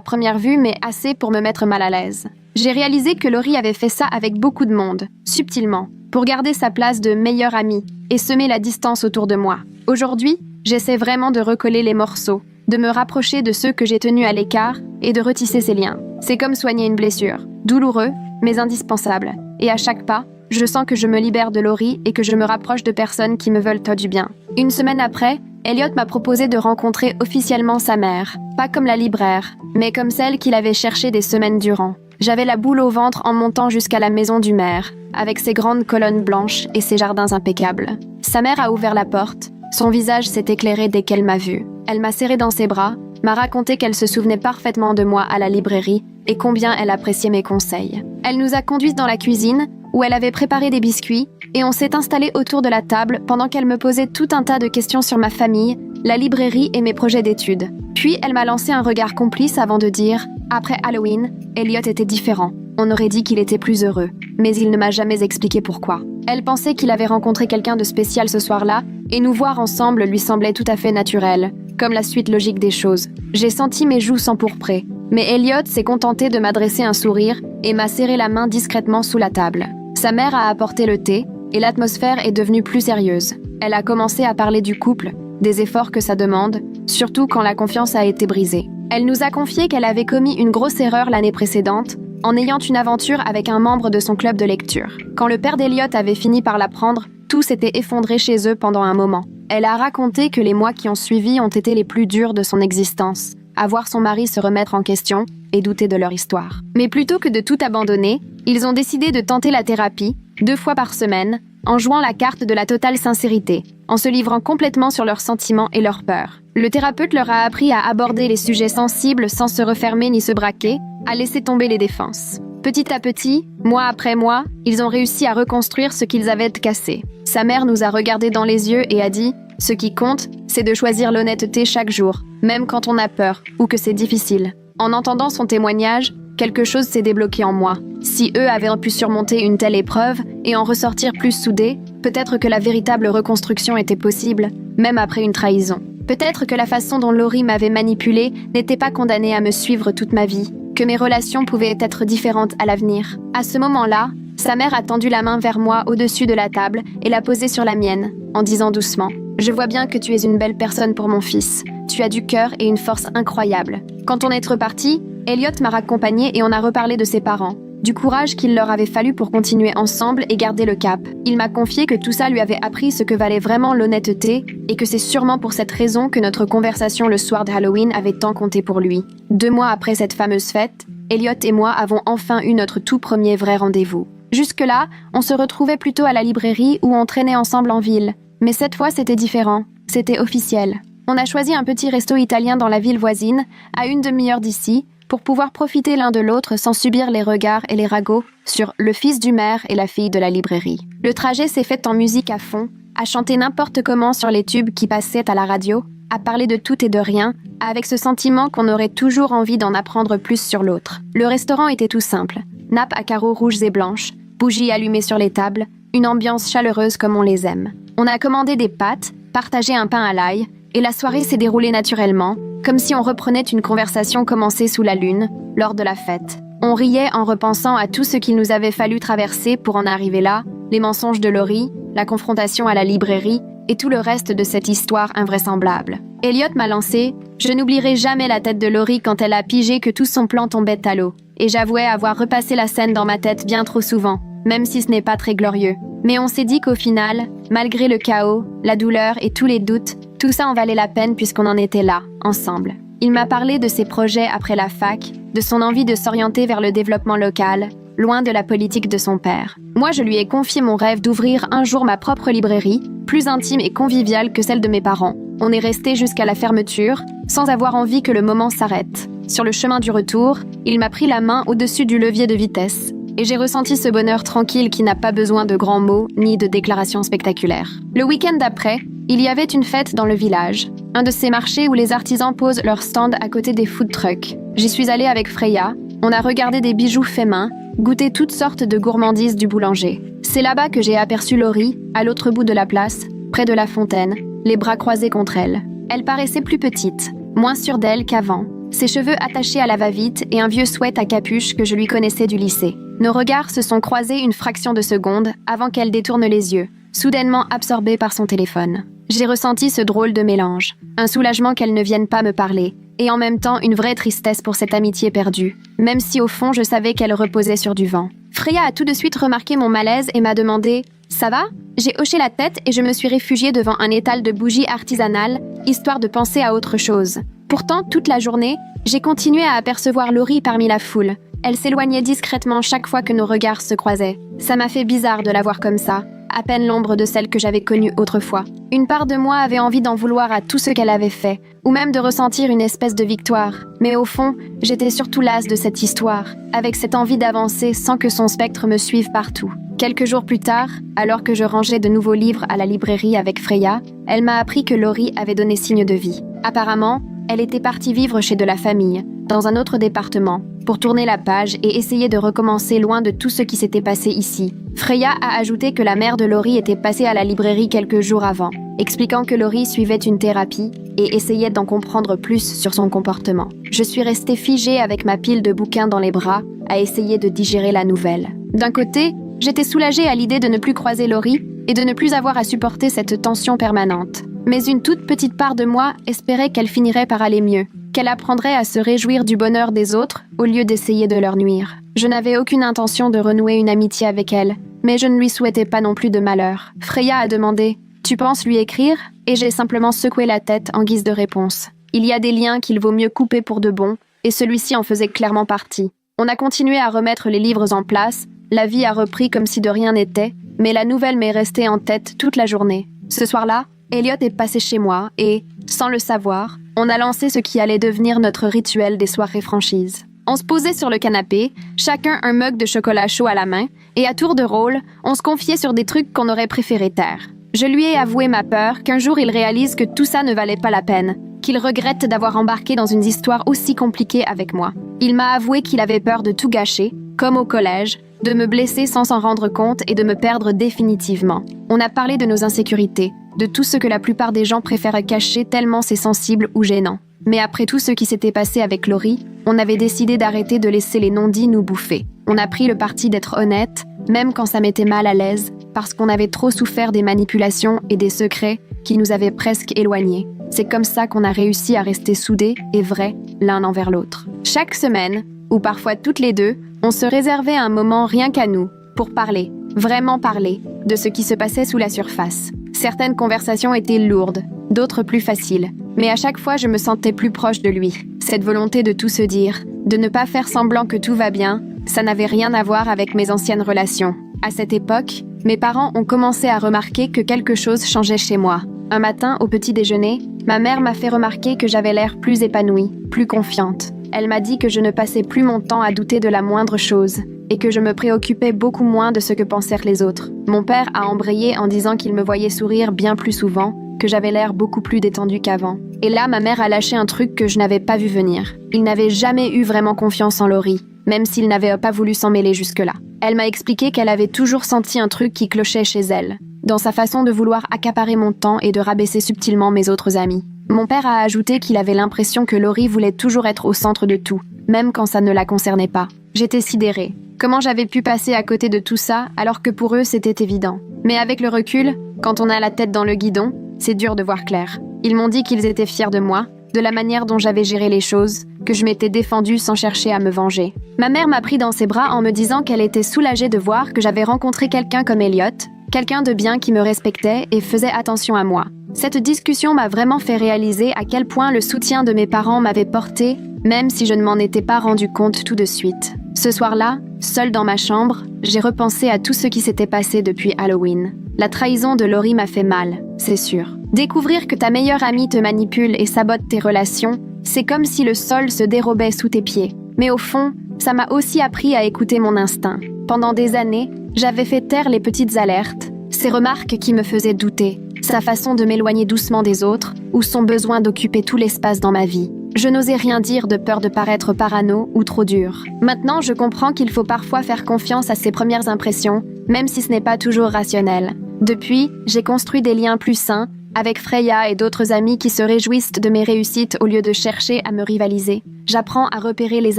première vue, mais assez pour me mettre mal à l'aise. J'ai réalisé que Laurie avait fait ça avec beaucoup de monde, subtilement, pour garder sa place de meilleure amie et semer la distance autour de moi. Aujourd'hui, j'essaie vraiment de recoller les morceaux, de me rapprocher de ceux que j'ai tenus à l'écart et de retisser ces liens. C'est comme soigner une blessure, douloureux, mais indispensable. Et à chaque pas, je sens que je me libère de Laurie et que je me rapproche de personnes qui me veulent du bien. Une semaine après, Elliot m'a proposé de rencontrer officiellement sa mère, pas comme la libraire, mais comme celle qu'il avait cherchée des semaines durant. J'avais la boule au ventre en montant jusqu'à la maison du maire, avec ses grandes colonnes blanches et ses jardins impeccables. Sa mère a ouvert la porte, son visage s'est éclairé dès qu'elle m'a vue. Elle m'a serré dans ses bras, m'a raconté qu'elle se souvenait parfaitement de moi à la librairie et combien elle appréciait mes conseils. Elle nous a conduites dans la cuisine, où elle avait préparé des biscuits, et on s'est installé autour de la table pendant qu'elle me posait tout un tas de questions sur ma famille, la librairie et mes projets d'études. Puis elle m'a lancé un regard complice avant de dire « Après Halloween, Elliot était différent. On aurait dit qu'il était plus heureux, mais il ne m'a jamais expliqué pourquoi. » Elle pensait qu'il avait rencontré quelqu'un de spécial ce soir-là, et nous voir ensemble lui semblait tout à fait naturel, comme la suite logique des choses. J'ai senti mes joues s'empourprer, mais Elliot s'est contenté de m'adresser un sourire et m'a serré la main discrètement sous la table. Sa mère a apporté le thé, et l'atmosphère est devenue plus sérieuse. Elle a commencé à parler du couple, des efforts que ça demande, surtout quand la confiance a été brisée. Elle nous a confié qu'elle avait commis une grosse erreur l'année précédente, en ayant une aventure avec un membre de son club de lecture. Quand le père d'Elliot avait fini par l'apprendre, tout s'était effondré chez eux pendant un moment. Elle a raconté que les mois qui ont suivi ont été les plus durs de son existence, à voir son mari se remettre en question et douter de leur histoire. Mais plutôt que de tout abandonner, ils ont décidé de tenter la thérapie, 2 fois par semaine, en jouant la carte de la totale sincérité, en se livrant complètement sur leurs sentiments et leurs peurs. Le thérapeute leur a appris à aborder les sujets sensibles sans se refermer ni se braquer, à laisser tomber les défenses. Petit à petit, mois après mois, ils ont réussi à reconstruire ce qu'ils avaient cassé. Sa mère nous a regardés dans les yeux et a dit « Ce qui compte, c'est de choisir l'honnêteté chaque jour, même quand on a peur ou que c'est difficile. » En entendant son témoignage, quelque chose s'est débloqué en moi. Si eux avaient pu surmonter une telle épreuve et en ressortir plus soudés, peut-être que la véritable reconstruction était possible, même après une trahison. Peut-être que la façon dont Laurie m'avait manipulée n'était pas condamnée à me suivre toute ma vie, que mes relations pouvaient être différentes à l'avenir. À ce moment-là, sa mère a tendu la main vers moi au-dessus de la table et l'a posée sur la mienne, en disant doucement « Je vois bien que tu es une belle personne pour mon fils. Tu as du cœur et une force incroyable. » Quand on est reparti, Elliot m'a raccompagné et on a reparlé de ses parents, du courage qu'il leur avait fallu pour continuer ensemble et garder le cap. Il m'a confié que tout ça lui avait appris ce que valait vraiment l'honnêteté et que c'est sûrement pour cette raison que notre conversation le soir de Halloween avait tant compté pour lui. 2 mois après cette fameuse fête, Elliot et moi avons enfin eu notre tout premier vrai rendez-vous. Jusque-là, on se retrouvait plutôt à la librairie ou on traînait ensemble en ville. Mais cette fois, c'était différent. C'était officiel. On a choisi un petit resto italien dans la ville voisine, à une demi-heure d'ici, pour pouvoir profiter l'un de l'autre sans subir les regards et les ragots sur le fils du maire et la fille de la librairie. Le trajet s'est fait en musique à fond, à chanter n'importe comment sur les tubes qui passaient à la radio, à parler de tout et de rien, avec ce sentiment qu'on aurait toujours envie d'en apprendre plus sur l'autre. Le restaurant était tout simple. Nappes à carreaux rouges et blanches, bougies allumées sur les tables, une ambiance chaleureuse comme on les aime. On a commandé des pâtes, partagé un pain à l'ail, et la soirée s'est déroulée naturellement, comme si on reprenait une conversation commencée sous la lune, lors de la fête. On riait en repensant à tout ce qu'il nous avait fallu traverser pour en arriver là, les mensonges de Laurie, la confrontation à la librairie, et tout le reste de cette histoire invraisemblable. Elliot m'a lancé « Je n'oublierai jamais la tête de Laurie quand elle a pigé que tout son plan tombait à l'eau. » Et j'avouais avoir repassé la scène dans ma tête bien trop souvent, même si ce n'est pas très glorieux. Mais on s'est dit qu'au final, malgré le chaos, la douleur et tous les doutes, tout ça en valait la peine puisqu'on en était là, ensemble. Il m'a parlé de ses projets après la fac, de son envie de s'orienter vers le développement local, loin de la politique de son père. Moi, je lui ai confié mon rêve d'ouvrir un jour ma propre librairie, plus intime et conviviale que celle de mes parents. On est resté jusqu'à la fermeture, sans avoir envie que le moment s'arrête. Sur le chemin du retour, il m'a pris la main au-dessus du levier de vitesse. Et j'ai ressenti ce bonheur tranquille qui n'a pas besoin de grands mots ni de déclarations spectaculaires. Le week-end d'après, il y avait une fête dans le village. Un de ces marchés où les artisans posent leur stand à côté des food trucks. J'y suis allée avec Freya. On a regardé des bijoux faits main, goûté toutes sortes de gourmandises du boulanger. C'est là-bas que j'ai aperçu Laurie, à l'autre bout de la place, près de la fontaine, les bras croisés contre elle. Elle paraissait plus petite, moins sûre d'elle qu'avant, ses cheveux attachés à la va-vite et un vieux sweat à capuche que je lui connaissais du lycée. Nos regards se sont croisés une fraction de seconde avant qu'elle détourne les yeux, soudainement absorbée par son téléphone. J'ai ressenti ce drôle de mélange, un soulagement qu'elle ne vienne pas me parler, et en même temps une vraie tristesse pour cette amitié perdue, même si au fond je savais qu'elle reposait sur du vent. Freya a tout de suite remarqué mon malaise et m'a demandé « Ça va ?» J'ai hoché la tête et je me suis réfugiée devant un étal de bougies artisanales, histoire de penser à autre chose. Pourtant, toute la journée, j'ai continué à apercevoir Laurie parmi la foule. Elle s'éloignait discrètement chaque fois que nos regards se croisaient. Ça m'a fait bizarre de la voir comme ça, à peine l'ombre de celle que j'avais connue autrefois. Une part de moi avait envie d'en vouloir à tout ce qu'elle avait fait, ou même de ressentir une espèce de victoire. Mais au fond, j'étais surtout lasse de cette histoire, avec cette envie d'avancer sans que son spectre me suive partout. Quelques jours plus tard, alors que je rangeais de nouveaux livres à la librairie avec Freya, elle m'a appris que Laurie avait donné signe de vie. Apparemment, elle était partie vivre chez de la famille, dans un autre département, pour tourner la page et essayer de recommencer loin de tout ce qui s'était passé ici. Freya a ajouté que la mère de Laurie était passée à la librairie quelques jours avant, expliquant que Laurie suivait une thérapie et essayait d'en comprendre plus sur son comportement. Je suis restée figée avec ma pile de bouquins dans les bras, à essayer de digérer la nouvelle. D'un côté, j'étais soulagée à l'idée de ne plus croiser Laurie et de ne plus avoir à supporter cette tension permanente. Mais une toute petite part de moi espérait qu'elle finirait par aller mieux, qu'elle apprendrait à se réjouir du bonheur des autres au lieu d'essayer de leur nuire. Je n'avais aucune intention de renouer une amitié avec elle, mais je ne lui souhaitais pas non plus de malheur. Freya a demandé « Tu penses lui écrire ?» et j'ai simplement secoué la tête en guise de réponse. Il y a des liens qu'il vaut mieux couper pour de bon, et celui-ci en faisait clairement partie. On a continué à remettre les livres en place, la vie a repris comme si de rien n'était, mais la nouvelle m'est restée en tête toute la journée. Ce soir-là, Elliot est passé chez moi et, sans le savoir, on a lancé ce qui allait devenir notre rituel des soirées franchises. On se posait sur le canapé, chacun un mug de chocolat chaud à la main, et à tour de rôle, on se confiait sur des trucs qu'on aurait préféré taire. Je lui ai avoué ma peur qu'un jour il réalise que tout ça ne valait pas la peine, qu'il regrette d'avoir embarqué dans une histoire aussi compliquée avec moi. Il m'a avoué qu'il avait peur de tout gâcher, comme au collège, de me blesser sans s'en rendre compte et de me perdre définitivement. On a parlé de nos insécurités, de tout ce que la plupart des gens préfèrent cacher tellement c'est sensible ou gênant. Mais après tout ce qui s'était passé avec Laurie, on avait décidé d'arrêter de laisser les non-dits nous bouffer. On a pris le parti d'être honnête, même quand ça m'était mal à l'aise, parce qu'on avait trop souffert des manipulations et des secrets qui nous avaient presque éloignés. C'est comme ça qu'on a réussi à rester soudés et vrais l'un envers l'autre. Chaque semaine, ou parfois toutes les deux, on se réservait un moment rien qu'à nous, pour parler, vraiment parler, de ce qui se passait sous la surface. Certaines conversations étaient lourdes, d'autres plus faciles, mais à chaque fois je me sentais plus proche de lui. Cette volonté de tout se dire, de ne pas faire semblant que tout va bien, Ça n'avait rien à voir avec mes anciennes relations. À cette époque, mes parents ont commencé à remarquer que quelque chose changeait chez moi. Un matin, au petit déjeuner, ma mère m'a fait remarquer que j'avais l'air plus épanouie, plus confiante. Elle m'a dit que je ne passais plus mon temps à douter de la moindre chose et que je me préoccupais beaucoup moins de ce que pensèrent les autres. Mon père a embrayé en disant qu'il me voyait sourire bien plus souvent, que j'avais l'air beaucoup plus détendue qu'avant. Et là, ma mère a lâché un truc que je n'avais pas vu venir. Il n'avait jamais eu vraiment confiance en Laurie, même s'il n'avait pas voulu s'en mêler jusque-là. Elle m'a expliqué qu'elle avait toujours senti un truc qui clochait chez elle, dans sa façon de vouloir accaparer mon temps et de rabaisser subtilement mes autres amis. Mon père a ajouté qu'il avait l'impression que Laurie voulait toujours être au centre de tout, même quand ça ne la concernait pas. J'étais sidérée. Comment j'avais pu passer à côté de tout ça alors que pour eux c'était évident. Mais avec le recul, quand on a la tête dans le guidon, c'est dur de voir clair. Ils m'ont dit qu'ils étaient fiers de moi, de la manière dont j'avais géré les choses, que je m'étais défendue sans chercher à me venger. Ma mère m'a pris dans ses bras en me disant qu'elle était soulagée de voir que j'avais rencontré quelqu'un comme Elliot, quelqu'un de bien qui me respectait et faisait attention à moi. Cette discussion m'a vraiment fait réaliser à quel point le soutien de mes parents m'avait porté, même si je ne m'en étais pas rendu compte tout de suite. Ce soir-là, seule dans ma chambre, j'ai repensé à tout ce qui s'était passé depuis Halloween. La trahison de Laurie m'a fait mal, c'est sûr. Découvrir que ta meilleure amie te manipule et sabote tes relations, c'est comme si le sol se dérobait sous tes pieds. Mais au fond, ça m'a aussi appris à écouter mon instinct. Pendant des années, j'avais fait taire les petites alertes, ces remarques qui me faisaient douter, sa façon de m'éloigner doucement des autres, ou son besoin d'occuper tout l'espace dans ma vie. Je n'osais rien dire de peur de paraître parano ou trop dur. Maintenant, je comprends qu'il faut parfois faire confiance à ses premières impressions, même si ce n'est pas toujours rationnel. Depuis, j'ai construit des liens plus sains, avec Freya et d'autres amis qui se réjouissent de mes réussites au lieu de chercher à me rivaliser. J'apprends à repérer les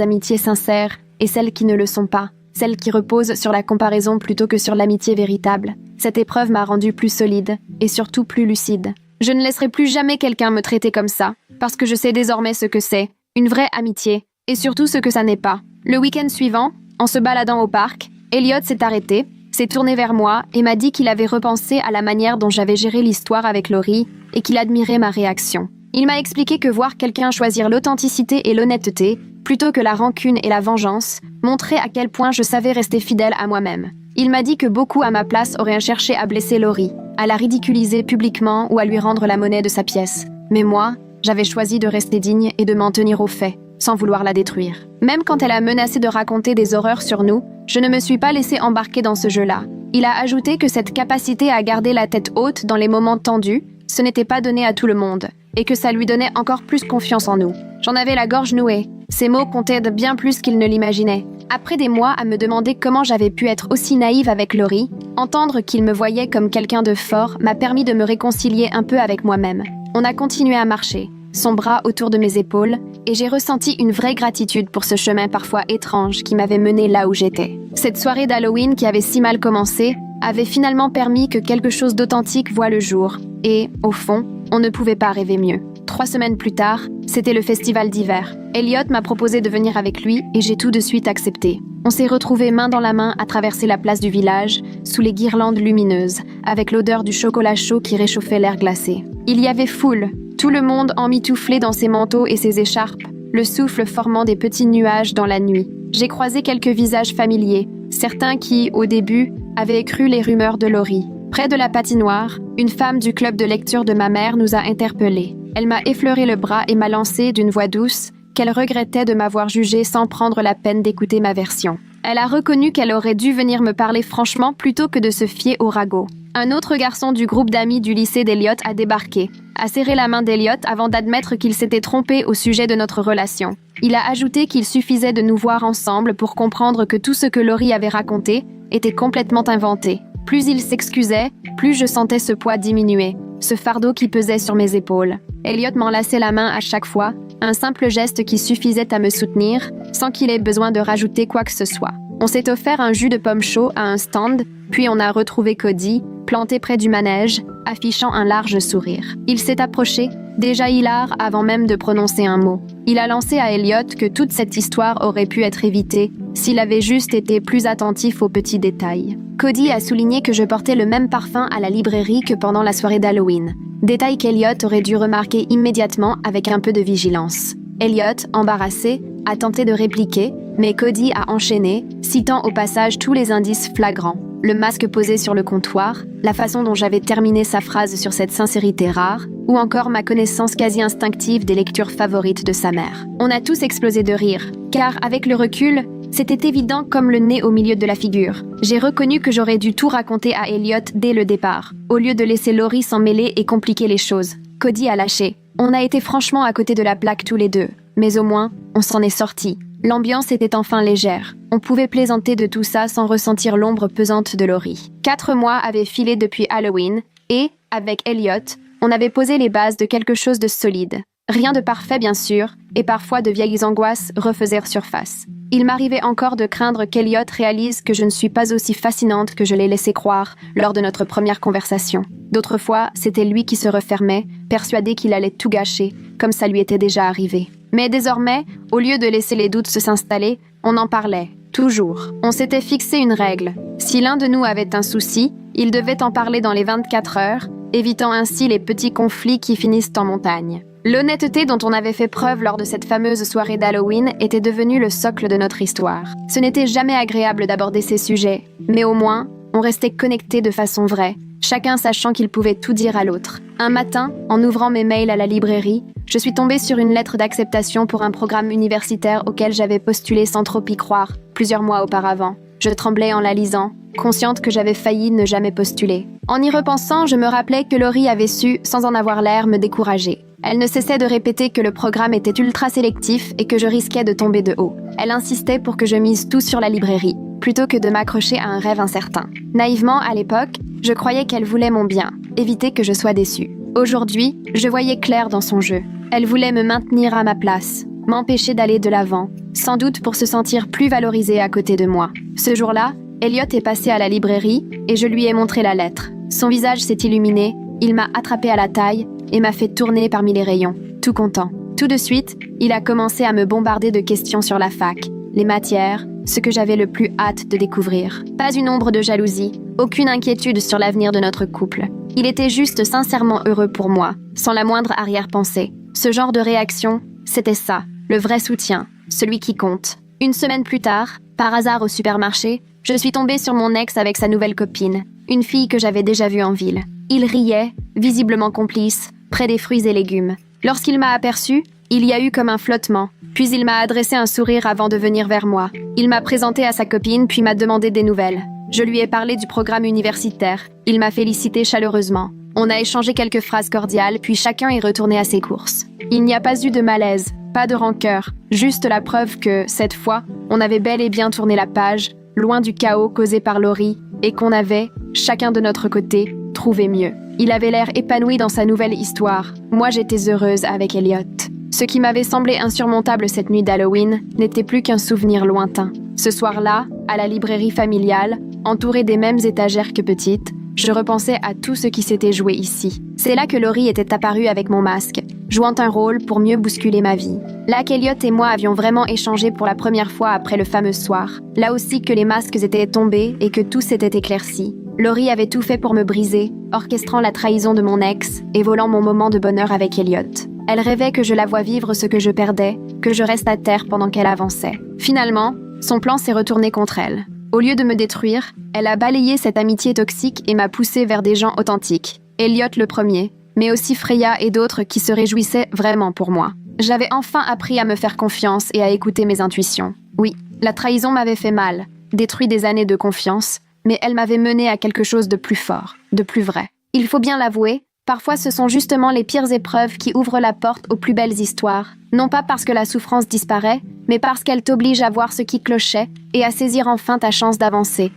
amitiés sincères et celles qui ne le sont pas, celles qui reposent sur la comparaison plutôt que sur l'amitié véritable. Cette épreuve m'a rendue plus solide et surtout plus lucide. Je ne laisserai plus jamais quelqu'un me traiter comme ça, parce que je sais désormais ce que c'est, une vraie amitié, et surtout ce que ça n'est pas. Le week-end suivant, en se baladant au parc, Elliot s'est arrêté, s'est tourné vers moi et m'a dit qu'il avait repensé à la manière dont j'avais géré l'histoire avec Laurie et qu'il admirait ma réaction. Il m'a expliqué que voir quelqu'un choisir l'authenticité et l'honnêteté, plutôt que la rancune et la vengeance, montrait à quel point je savais rester fidèle à moi-même. Il m'a dit que beaucoup à ma place auraient cherché à blesser Laurie, à la ridiculiser publiquement ou à lui rendre la monnaie de sa pièce. Mais moi, j'avais choisi de rester digne et de m'en tenir aux faits, sans vouloir la détruire. Même quand elle a menacé de raconter des horreurs sur nous, je ne me suis pas laissée embarquer dans ce jeu-là. Il a ajouté que cette capacité à garder la tête haute dans les moments tendus, ce n'était pas donné à tout le monde, et que ça lui donnait encore plus confiance en nous. J'en avais la gorge nouée. Ces mots comptaient de bien plus qu'il ne l'imaginait. Après des mois à me demander comment j'avais pu être aussi naïve avec Laurie, entendre qu'il me voyait comme quelqu'un de fort m'a permis de me réconcilier un peu avec moi-même. On a continué à marcher, son bras autour de mes épaules, et j'ai ressenti une vraie gratitude pour ce chemin parfois étrange qui m'avait mené là où j'étais. Cette soirée d'Halloween qui avait si mal commencé avait finalement permis que quelque chose d'authentique voie le jour. Et, au fond, on ne pouvait pas rêver mieux. 3 semaines plus tard, c'était le festival d'hiver. Elliot m'a proposé de venir avec lui et j'ai tout de suite accepté. On s'est retrouvés main dans la main à traverser la place du village, sous les guirlandes lumineuses, avec l'odeur du chocolat chaud qui réchauffait l'air glacé. Il y avait foule, tout le monde emmitouflé dans ses manteaux et ses écharpes, le souffle formant des petits nuages dans la nuit. J'ai croisé quelques visages familiers, certains qui, au début, avaient cru les rumeurs de Laurie. Près de la patinoire, une femme du club de lecture de ma mère nous a interpellés. Elle m'a effleuré le bras et m'a lancé d'une voix douce qu'elle regrettait de m'avoir jugée sans prendre la peine d'écouter ma version. Elle a reconnu qu'elle aurait dû venir me parler franchement plutôt que de se fier au ragot. Un autre garçon du groupe d'amis du lycée d'Elliot a débarqué, a serré la main d'Elliot avant d'admettre qu'il s'était trompé au sujet de notre relation. Il a ajouté qu'il suffisait de nous voir ensemble pour comprendre que tout ce que Laurie avait raconté était complètement inventé. Plus il s'excusait, plus je sentais ce poids diminuer, ce fardeau qui pesait sur mes épaules. Elliot m'enlaçait la main à chaque fois, un simple geste qui suffisait à me soutenir, sans qu'il ait besoin de rajouter quoi que ce soit. On s'est offert un jus de pomme chaud à un stand, puis on a retrouvé Cody, planté près du manège, affichant un large sourire. Il s'est approché, déjà hilar avant même de prononcer un mot. Il a lancé à Elliot que toute cette histoire aurait pu être évitée s'il avait juste été plus attentif aux petits détails. Cody a souligné que je portais le même parfum à la librairie que pendant la soirée d'Halloween. Détail qu'Elliot aurait dû remarquer immédiatement avec un peu de vigilance. Elliot, embarrassé, a tenté de répliquer, Mais Cody a enchaîné, citant au passage tous les indices flagrants. Le masque posé sur le comptoir, la façon dont j'avais terminé sa phrase sur cette sincérité rare, ou encore ma connaissance quasi instinctive des lectures favorites de sa mère. On a tous explosé de rire, car avec le recul, c'était évident comme le nez au milieu de la figure. J'ai reconnu que j'aurais dû tout raconter à Elliot dès le départ, au lieu de laisser Laurie s'en mêler et compliquer les choses. Cody a lâché. On a été franchement à côté de la plaque tous les deux, mais au moins, on s'en est sortis. L'ambiance était enfin légère. On pouvait plaisanter de tout ça sans ressentir l'ombre pesante de Laurie. 4 mois avaient filé depuis Halloween et, avec Elliot, on avait posé les bases de quelque chose de solide. Rien de parfait bien sûr, et parfois de vieilles angoisses refaisaient surface. Il m'arrivait encore de craindre qu'Elliot réalise que je ne suis pas aussi fascinante que je l'ai laissé croire lors de notre première conversation. D'autres fois, c'était lui qui se refermait, persuadé qu'il allait tout gâcher, comme ça lui était déjà arrivé. Mais désormais, au lieu de laisser les doutes s'installer, on en parlait, toujours. On s'était fixé une règle. Si l'un de nous avait un souci, il devait en parler dans les 24 heures, évitant ainsi les petits conflits qui finissent en montagne. L'honnêteté dont on avait fait preuve lors de cette fameuse soirée d'Halloween était devenue le socle de notre histoire. Ce n'était jamais agréable d'aborder ces sujets, mais au moins, on restait connectés de façon vraie, chacun sachant qu'il pouvait tout dire à l'autre. Un matin, en ouvrant mes mails à la librairie, je suis tombée sur une lettre d'acceptation pour un programme universitaire auquel j'avais postulé sans trop y croire, plusieurs mois auparavant. Je tremblais en la lisant, consciente que j'avais failli ne jamais postuler. En y repensant, je me rappelais que Laurie avait su, sans en avoir l'air, me décourager. Elle ne cessait de répéter que le programme était ultra sélectif et que je risquais de tomber de haut. Elle insistait pour que je mise tout sur la librairie, plutôt que de m'accrocher à un rêve incertain. Naïvement, à l'époque, je croyais qu'elle voulait mon bien, éviter que je sois déçue. Aujourd'hui, je voyais clair dans son jeu. Elle voulait me maintenir à ma place, m'empêcher d'aller de l'avant, sans doute pour se sentir plus valorisée à côté de moi. Ce jour-là, Elliot est passé à la librairie et je lui ai montré la lettre. Son visage s'est illuminé, il m'a attrapé à la taille et m'a fait tourner parmi les rayons, tout content. Tout de suite, il a commencé à me bombarder de questions sur la fac, les matières, ce que j'avais le plus hâte de découvrir. Pas une ombre de jalousie, aucune inquiétude sur l'avenir de notre couple. Il était juste sincèrement heureux pour moi, sans la moindre arrière-pensée. Ce genre de réaction, c'était ça, le vrai soutien, celui qui compte. Une semaine plus tard, par hasard au supermarché, je suis tombée sur mon ex avec sa nouvelle copine, une fille que j'avais déjà vue en ville. Il riait, visiblement complice, près des fruits et légumes. Lorsqu'il m'a aperçue, il y a eu comme un flottement, puis il m'a adressé un sourire avant de venir vers moi. Il m'a présenté à sa copine puis m'a demandé des nouvelles. Je lui ai parlé du programme universitaire. Il m'a félicité chaleureusement. On a échangé quelques phrases cordiales, puis chacun est retourné à ses courses. Il n'y a pas eu de malaise, pas de rancœur, juste la preuve que, cette fois, on avait bel et bien tourné la page, loin du chaos causé par Laurie, et qu'on avait, chacun de notre côté, trouvé mieux. Il avait l'air épanoui dans sa nouvelle histoire. Moi, j'étais heureuse avec Elliot. Ce qui m'avait semblé insurmontable cette nuit d'Halloween n'était plus qu'un souvenir lointain. Ce soir-là, à la librairie familiale, entourée des mêmes étagères que petite, je repensais à tout ce qui s'était joué ici. C'est là que Laurie était apparue avec mon masque, jouant un rôle pour mieux bousculer ma vie. Là qu'Elliot et moi avions vraiment échangé pour la première fois après le fameux soir. Là aussi que les masques étaient tombés et que tout s'était éclairci. Laurie avait tout fait pour me briser, orchestrant la trahison de mon ex et volant mon moment de bonheur avec Elliot. Elle rêvait que je la voie vivre ce que je perdais, que je reste à terre pendant qu'elle avançait. Finalement, son plan s'est retourné contre elle. Au lieu de me détruire, elle a balayé cette amitié toxique et m'a poussé vers des gens authentiques. Elliot le premier, mais aussi Freya et d'autres qui se réjouissaient vraiment pour moi. J'avais enfin appris à me faire confiance et à écouter mes intuitions. Oui, la trahison m'avait fait mal, détruit des années de confiance, mais elle m'avait mené à quelque chose de plus fort, de plus vrai. Il faut bien l'avouer, parfois ce sont justement les pires épreuves qui ouvrent la porte aux plus belles histoires. Non pas parce que la souffrance disparaît, mais parce qu'elle t'oblige à voir ce qui clochait et à saisir enfin ta chance d'avancer,